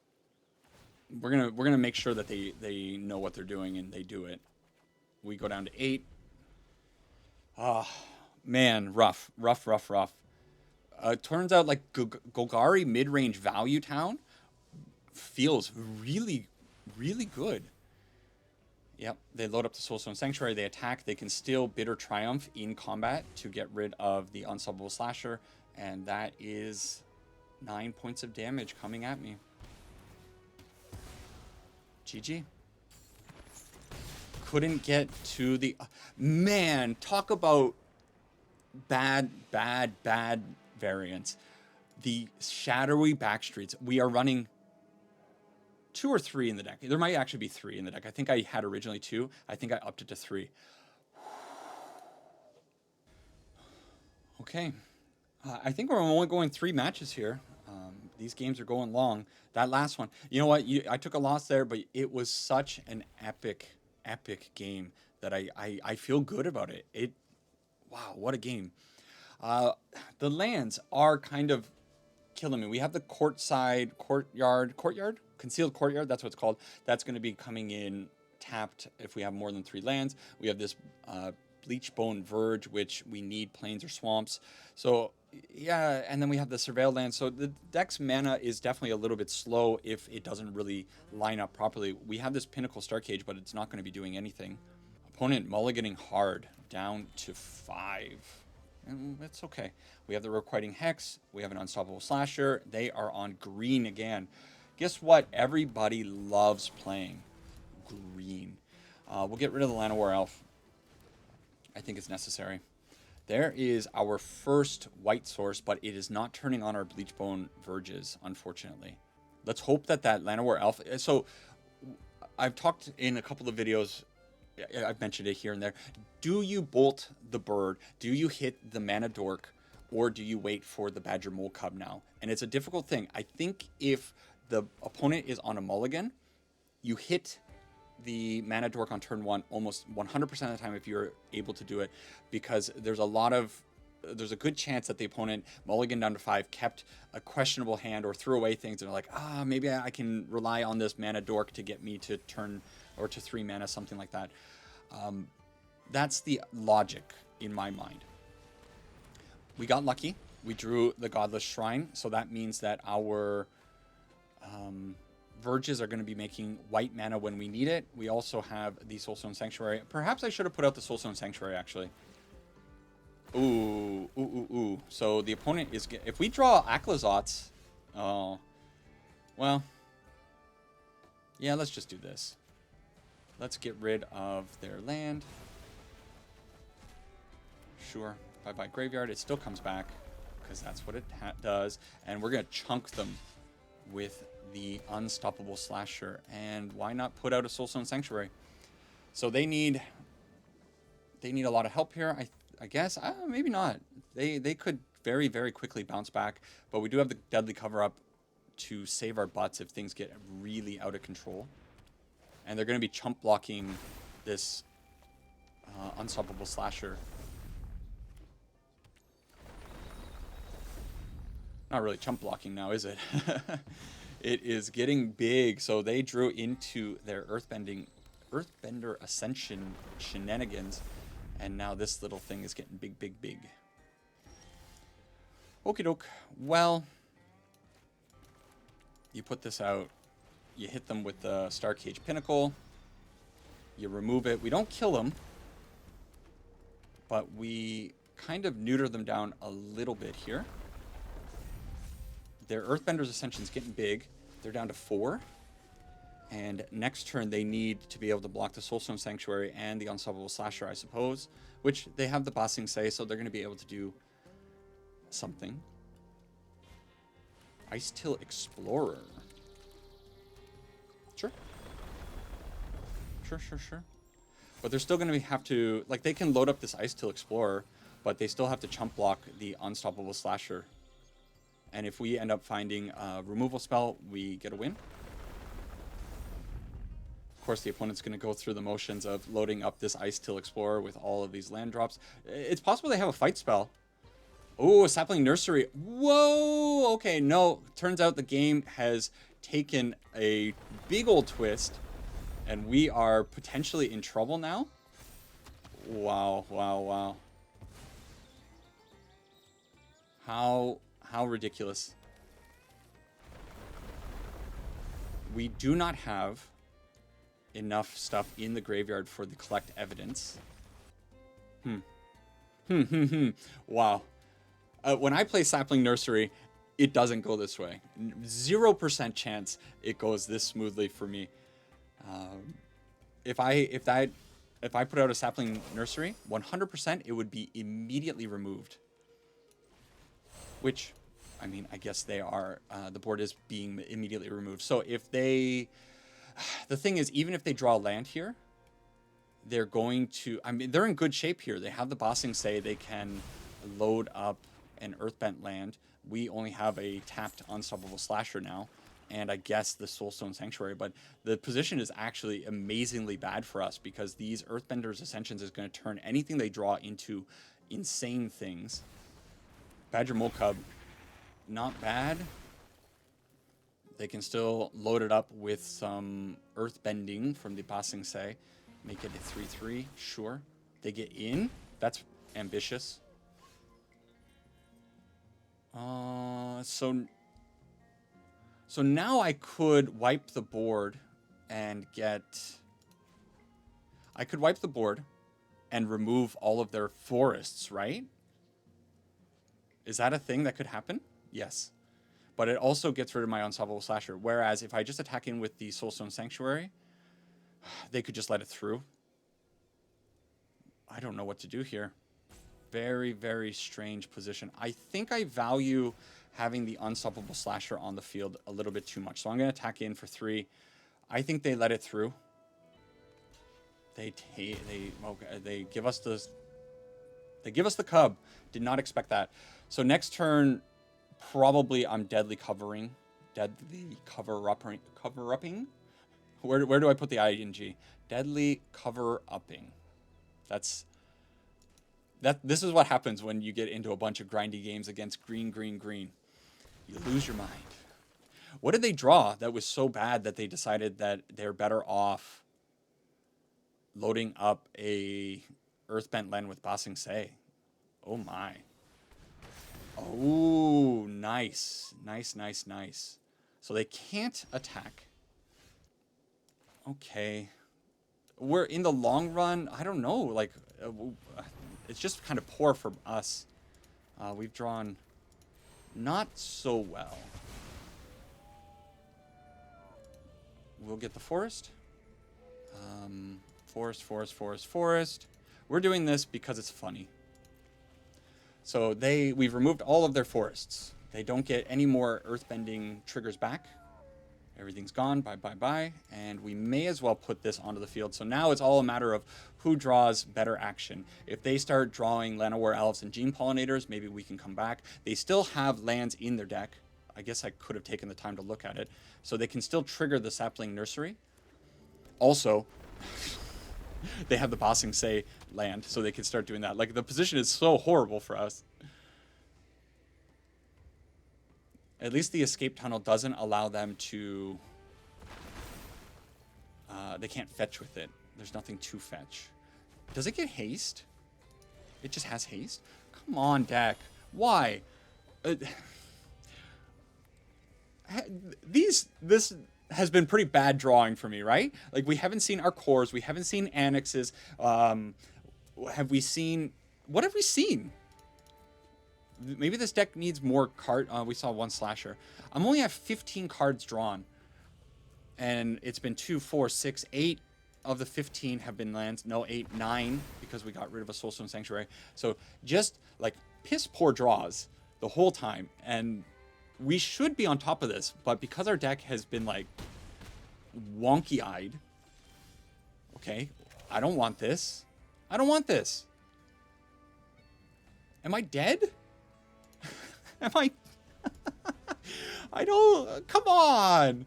We're gonna make sure that they know what they're doing and they do it. We go down to 8. Man, rough. Turns out like Golgari mid-range value town feels really good. Yep, they load up the Soulstone Sanctuary, they attack, they can still Bitter Triumph in combat to get rid of the Unstoppable Slasher, and that is 9 points of damage coming at me. GG. Couldn't get to the... Man, talk about bad variants. The shadowy backstreets. We are running 2 or 3 in the deck. There might actually be 3 in the deck. I think I had originally 2. I think I upped it to 3. Okay. I think we're only going 3 matches here. These games are going long. That last one, you know what? I took a loss there, but it was such an epic game that I feel good about it. Wow, what a game. The lands are kind of killing me. We have the courtyard, concealed courtyard. That's what it's called. That's going to be coming in tapped if we have more than 3 lands. We have this Bleachbone Verge, which we need plains or swamps. So yeah, and then we have the Surveil land. So the deck's mana is definitely a little bit slow if it doesn't really line up properly. We have this Pinnacle Starcage, but it's not going to be doing anything. Opponent mulliganing hard, down to 5. And that's okay. We have the Requiting Hex. We have an Unstoppable Slasher. They are on green again. Guess what? Everybody loves playing green. We'll get rid of the Llanowar Elf. I think it's necessary. There is our first white source, but it is not turning on our Bleachbone Verges, unfortunately. Let's hope that Llanowar Elf... So, I've talked in a couple of videos, I've mentioned it here and there. Do you bolt the bird? Do you hit the Mana Dork? Or do you wait for the Badger Mole Cub now? And it's a difficult thing. I think if the opponent is on a mulligan, you hit the Mana Dork on turn 1 almost 100% of the time if you're able to do it, because there's a good chance that the opponent mulligan down to 5, kept a questionable hand or threw away things and are like, maybe I can rely on this Mana Dork to get me to turn or to 3 mana, something like that. That's the logic in my mind. We got lucky. We drew the Godless Shrine, so that means that our Verges are going to be making white mana when we need it. We also have the Soulstone Sanctuary. Perhaps I should have put out the Soulstone Sanctuary, actually. Ooh. So the opponent is... If we draw Aclazotz... Oh. Well. Yeah, let's just do this. Let's get rid of their land. Sure. Bye-bye Graveyard. It still comes back, because that's what it does. And we're going to chunk them with the Unstoppable Slasher. And why not put out a Soulstone Sanctuary? So they need a lot of help here, I guess. Maybe not. They could very, very quickly bounce back. But we do have the Deadly Cover-Up to save our butts if things get really out of control. And they're going to be chump blocking this Unstoppable Slasher. Not really chump blocking now, is it? It is getting big. So they drew into their Earthbender Ascension shenanigans. And now this little thing is getting big. Okie doke. Well, you put this out. You hit them with the Starcage Pinnacle. You remove it. We don't kill them, but we kind of neuter them down a little bit here. Their Earthbender's Ascension is getting big. They're down to 4. And next turn, they need to be able to block the Soulstone Sanctuary and the Unstoppable Slasher, I suppose. Which they have the Bossing Say, so they're going to be able to do something. Ice Till Explorer. Sure. Sure. But they're still going to have to, like, they can load up this Ice Till Explorer, but they still have to chump block the Unstoppable Slasher. And if we end up finding a removal spell, we get a win. Of course, the opponent's going to go through the motions of loading up this Ice Till Explorer with all of these land drops. It's possible they have a fight spell. Oh, a Sapling Nursery. Whoa! Okay, no. Turns out the game has taken a big old twist, and we are potentially in trouble now. Wow. How ridiculous. We do not have enough stuff in the graveyard for the collect evidence. Wow. When I play Sapling Nursery, it doesn't go this way. 0% chance it goes this smoothly for me. If I put out a Sapling Nursery, 100% it would be immediately removed. Which, I mean, I guess they are. The board is being immediately removed. So if they... The thing is, even if they draw land here, they're going to... I mean, they're in good shape here. They have the Bossing Say. They can load up an Earthbent land. We only have a tapped Unstoppable Slasher now, and I guess the Soulstone Sanctuary. But the position is actually amazingly bad for us because these Earthbender's Ascensions is going to turn anything they draw into insane things. Badger Mole Cub, not bad. They can still load it up with some Earthbending from the Bossing Say. Make it a 3/3, sure. They get in. That's ambitious. So now I could wipe the board and get... I could wipe the board and remove all of their forests, right? Is that a thing that could happen? Yes. But it also gets rid of my Unstoppable Slasher. Whereas if I just attack in with the Soulstone Sanctuary, they could just let it through. I don't know what to do here. Very, very strange position. I think I value having the Unstoppable Slasher on the field a little bit too much. So I'm going to attack in for 3. I think they let it through. They give us the cub. Did not expect that. So next turn, probably I'm deadly covering. Deadly cover-upping? Where do I put the ing? Deadly cover-upping. This is what happens when you get into a bunch of grindy games against green. You lose your mind. What did they draw that was so bad that they decided that they're better off loading up a Earthbent land with Bossing Say? Oh my. Oh, nice. Nice. So they can't attack. Okay. We're in the long run, I don't know, like, it's just kind of poor for us. We've drawn not so well. We'll get the forest. Forest. We're doing this because it's funny. So we've removed all of their forests. They don't get any more earthbending triggers back. Everything's gone. Bye. And we may as well put this onto the field. So now it's all a matter of who draws better action. If they start drawing Llanowar Elves and Gene Pollinators, maybe we can come back. They still have lands in their deck. I guess I could have taken the time to look at it. So they can still trigger the Sapling Nursery. Also, they have the Bossing Say land, so they can start doing that. Like, the position is so horrible for us. At least the escape tunnel doesn't allow them to... they can't fetch with it. There's nothing to fetch. Does it get haste? It just has haste? Come on, deck. Why? This has been pretty bad drawing for me, right? Like, we haven't seen our cores. We haven't seen annexes. Have we seen... What have we seen? Maybe this deck needs more card. We saw one Slasher. I'm only at 15 cards drawn. And it's been 2, 4, 6, 8 of the 15 have been lands. No, 8, 9, because we got rid of a Soulstone Sanctuary. So just, like, piss poor draws the whole time. And we should be on top of this. But because our deck has been, like, wonky-eyed. Okay, I don't want this. I don't want this. Am I dead? Am I... I don't... Come on!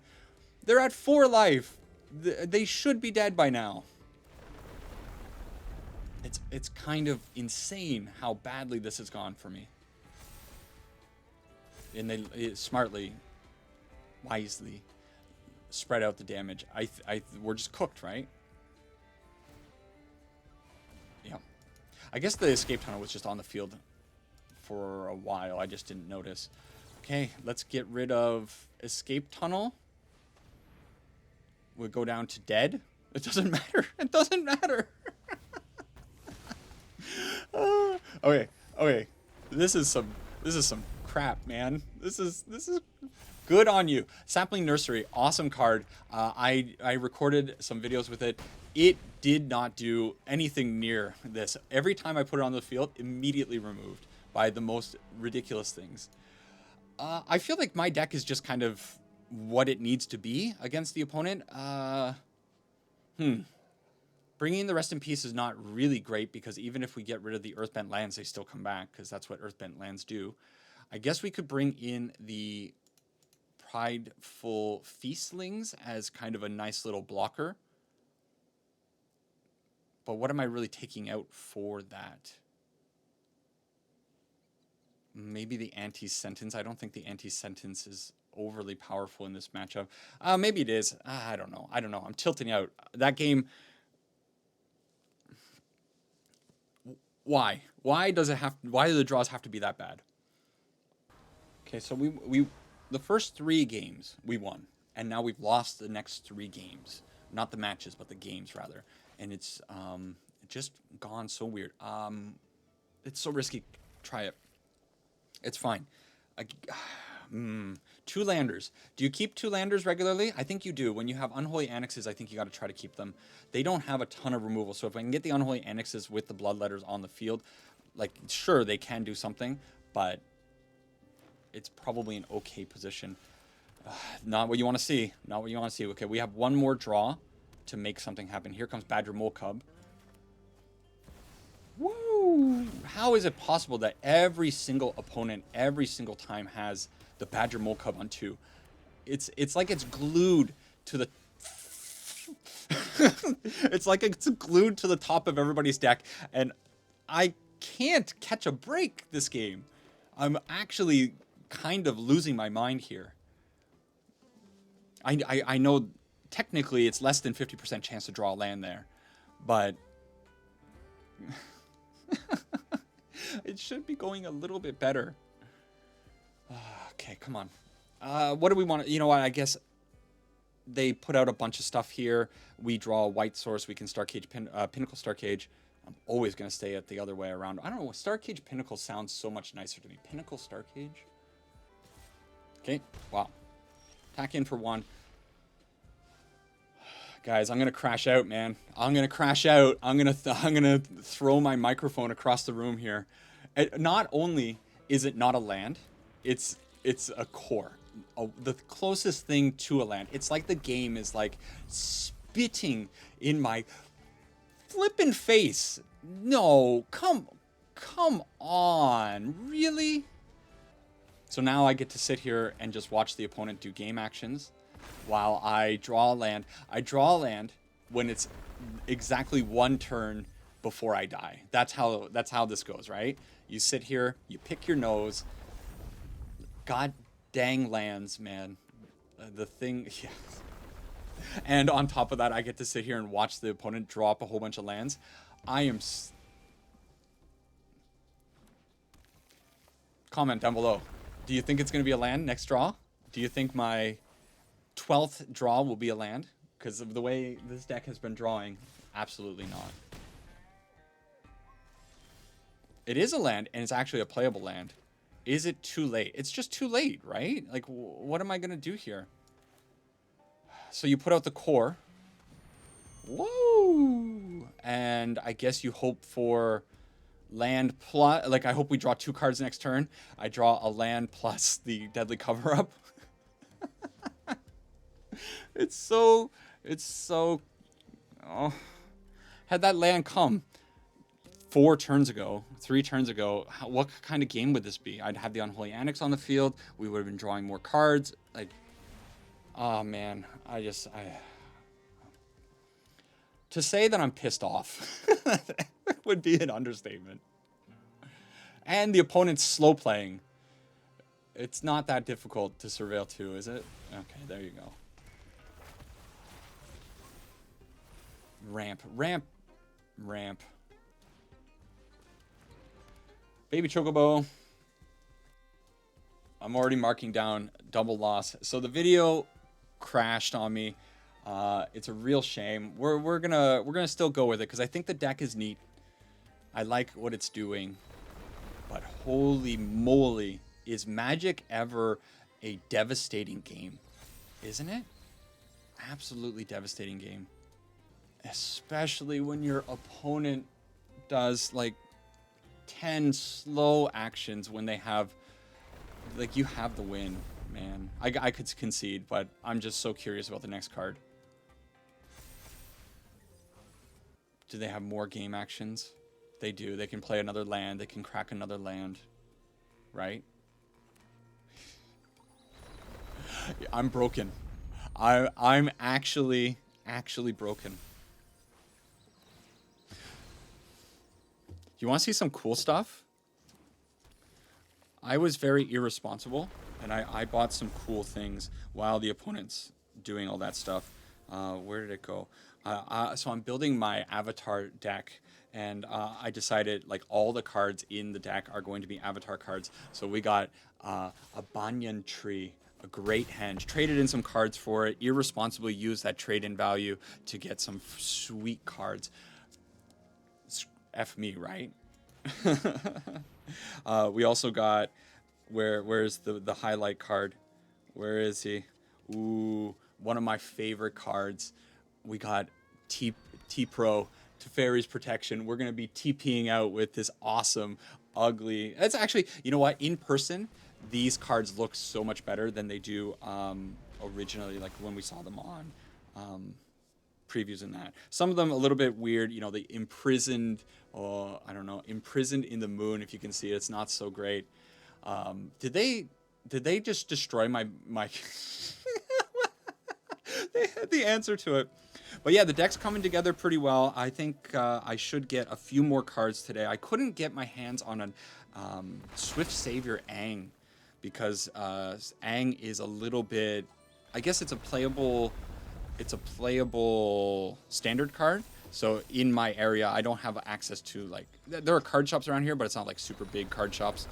They're at 4 life. They should be dead by now. It's kind of insane how badly this has gone for me. And they smartly, wisely spread out the damage. We're just cooked, right? Yeah. I guess the escape tunnel was just on the field for a while. I just didn't notice. Okay, let's get rid of escape tunnel. We'll go down to dead. It doesn't matter. It doesn't matter. Okay. This is some crap, man. This is good on you. Sapling Nursery, awesome card. I recorded some videos with it. It did not do anything near this. Every time I put it on the field, immediately removed by the most ridiculous things. I feel like my deck is just kind of what it needs to be against the opponent. Bringing the Rest in Peace is not really great because even if we get rid of the Earthbent lands, they still come back because that's what Earthbent lands do. I guess we could bring in the Prideful Feastlings as kind of a nice little blocker. But what am I really taking out for that? Maybe the Anti-Sentence. I don't think the Anti-Sentence is overly powerful in this matchup. Maybe it is. I don't know. I'm tilting out. That game... Why? Why do the draws have to be that bad? Okay, so we the first 3 games we won, and now we've lost the next 3 games. Not the matches, but the games rather. And it's just gone so weird. It's so risky. Try it. It's fine. 2 landers. Do you keep 2 landers regularly? I think you do. When you have Unholy Annexes, I think you got to try to keep them. They don't have a ton of removal, so if I can get the Unholy Annexes with the Bloodletters on the field, like, sure, they can do something, but it's probably an okay position. Not what you want to see. Not what you want to see. Okay, we have 1 more draw to make something happen. Here comes Badger Mole Cub. Woo! How is it possible that every single opponent, every single time has the Badger Mole Cub on 2? It's like it's glued to the... it's like it's glued to the top of everybody's deck, and I can't catch a break this game. I'm actually kind of losing my mind here. I know technically it's less than 50% chance to draw a land there, but... it should be going a little bit better. Okay, come on. What do we want to... You know what, I guess they put out a bunch of stuff here. We draw a white source. We can Starcage Pinnacle Starcage. I'm always going to stay it the other way around. I don't know. Starcage Pinnacle sounds so much nicer to me. Pinnacle Starcage? Okay, wow. Attack in for 1. Guys, I'm gonna crash out, man. I'm gonna crash out. I'm gonna throw my microphone across the room here. Not only is it not a land, it's a core, the closest thing to a land. It's like the game is like spitting in my flippin' face. No, come on, really? So now I get to sit here and just watch the opponent do game actions while I draw a land. I draw a land when it's exactly 1 turn before I die. That's how this goes, right? You sit here, you pick your nose. God dang lands, man. The thing, yeah. And on top of that, I get to sit here and watch the opponent draw up a whole bunch of lands. I am... Comment down below. Do you think it's going to be a land next draw? Do you think my 12th draw will be a land? Because of the way this deck has been drawing, absolutely not. It is a land, and it's actually a playable land. Is it too late? It's just too late, right? Like, what am I going to do here? So you put out the core. Whoa! And I guess you hope for land plus... Like, I hope we draw 2 cards next turn. I draw a land plus the Deadly Cover-Up. It's so... Oh, Had that land come 4 turns ago, 3 turns ago, what kind of game would this be? I'd have the Unholy Annex on the field. We would have been drawing more cards. Like, oh man, to say that I'm pissed off would be an understatement. And the opponent's slow playing. It's not that difficult to surveil too, is it? Okay, there you go. Ramp, ramp, ramp. Baby Chocobo. I'm already marking down double loss. So the video crashed on me. It's a real shame. We're gonna still go with it because I think the deck is neat. I like what it's doing. But holy moly, is Magic ever a devastating game? Isn't it? Absolutely devastating game. Especially when your opponent does like 10 slow actions when they have, like, you have the win, man. I could concede, but I'm just so curious about the next card. Do they have more game actions? They do. They can play another land. They can crack another land. Right? I'm broken. I'm actually broken. You want to see some cool stuff? I was very irresponsible, and I bought some cool things while the opponent's doing all that stuff. Where did it go? So I'm building my avatar deck, and I decided like all the cards in the deck are going to be avatar cards. So we got a banyan tree, a great henge, traded in some cards for it, irresponsibly used that trade-in value to get some sweet cards. F me, right? We also got, where's the highlight card? Where is he? Ooh, one of my favorite cards. We got T-Pro, Teferi's Protection. We're going to be TPing out with this awesome, ugly... It's actually, you know what? In person, these cards look so much better than they do originally, like when we saw them on previews and that. Some of them a little bit weird, you know, the imprisoned, I don't know, imprisoned in the moon, if you can see it. It's not so great. Did they just destroy my they had the answer to it. But yeah, the deck's coming together pretty well. I think I should get a few more cards today. I couldn't get my hands on a Swift Savior Aang because Aang is a little bit, I guess it's a playable standard card. So in my area, I don't have access to, like, there are card shops around here, but it's not like super big card shops,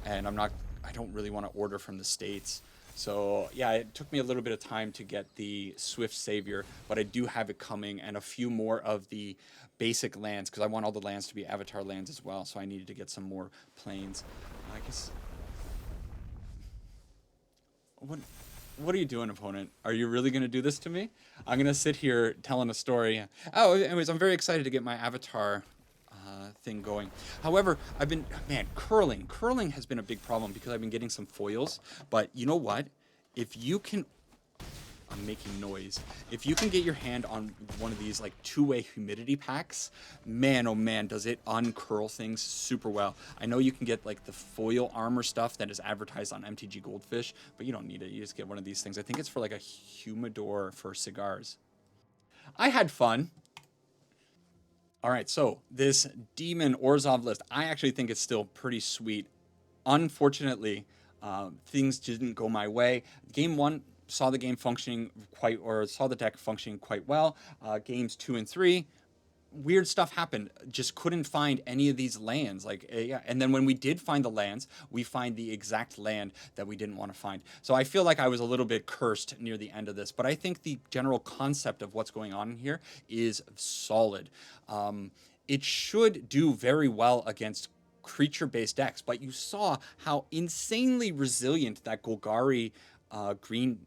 and I don't really want to order from the States. So yeah, it took me a little bit of time to get the Swift Savior, but I do have it coming, and a few more of the basic lands, because I want all the lands to be avatar lands as well, so I needed to get some more planes. I guess... What are you doing, opponent? Are you really going to do this to me? I'm going to sit here telling a story. Oh, anyways, I'm very excited to get my avatar thing going. However, curling. Curling has been a big problem because I've been getting some foils. But you know what? If you can... I'm making noise. If you can get your hand on one of these like two-way humidity packs, man, oh man, does it uncurl things super well. I know you can get like the foil armor stuff that is advertised on MTG Goldfish, but you don't need it. You just get one of these things. I think it's for like a humidor for cigars. I had fun. All right, so this Demon Orzhov list, I actually think it's still pretty sweet. Unfortunately, things didn't go my way. Game 1 saw the deck functioning quite well. Games 2 and 3, weird stuff happened. Just couldn't find any of these lands. And then when we did find the lands, we find the exact land that we didn't want to find. So I feel like I was a little bit cursed near the end of this, but I think the general concept of what's going on here is solid. It should do very well against creature-based decks, but you saw how insanely resilient that Golgari green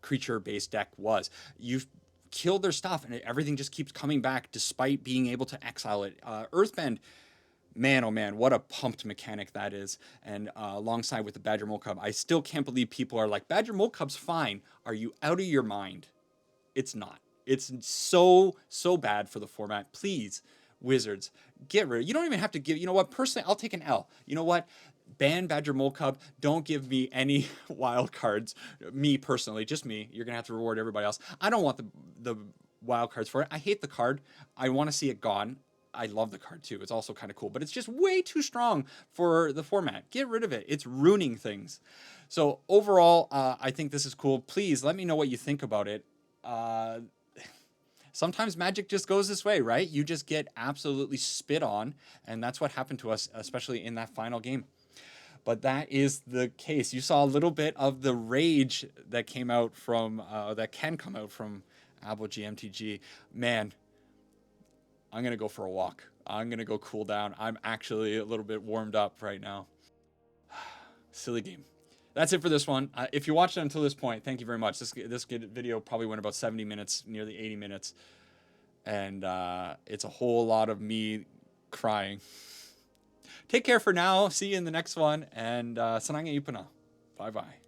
creature-based deck was. You've killed their stuff, and everything just keeps coming back despite being able to exile it. Earthbend, man, oh man, what a pumped mechanic that is. And alongside with the Badger Mole Cub, I still can't believe people are like, Badger Mole Cub's fine. Are you out of your mind? It's not. It's so bad for the format. Please, Wizards, get rid. You don't even have to give. You know what? Personally, I'll take an L. You know what? Ban Badger Mole Cub. Don't give me any wild cards. Me personally, just me. You're gonna have to reward everybody else. I don't want the wild cards for it. I hate the card. I want to see it gone. I love the card too. It's also kind of cool, but it's just way too strong for the format. Get rid of it. It's ruining things. So overall, I think this is cool. Please let me know what you think about it. Sometimes Magic just goes this way, right? You just get absolutely spit on, and that's what happened to us, especially in that final game. But that is the case. You saw a little bit of the rage that came out from, that can come out from AbojiiMTG. Man, I'm going to go for a walk. I'm going to go cool down. I'm actually a little bit warmed up right now. Silly game. That's it for this one. If you watched it until this point, thank you very much. This video probably went about 70 minutes, nearly 80 minutes. And it's a whole lot of me crying. Take care for now. See you in the next one. And sanang ipana. Bye-bye.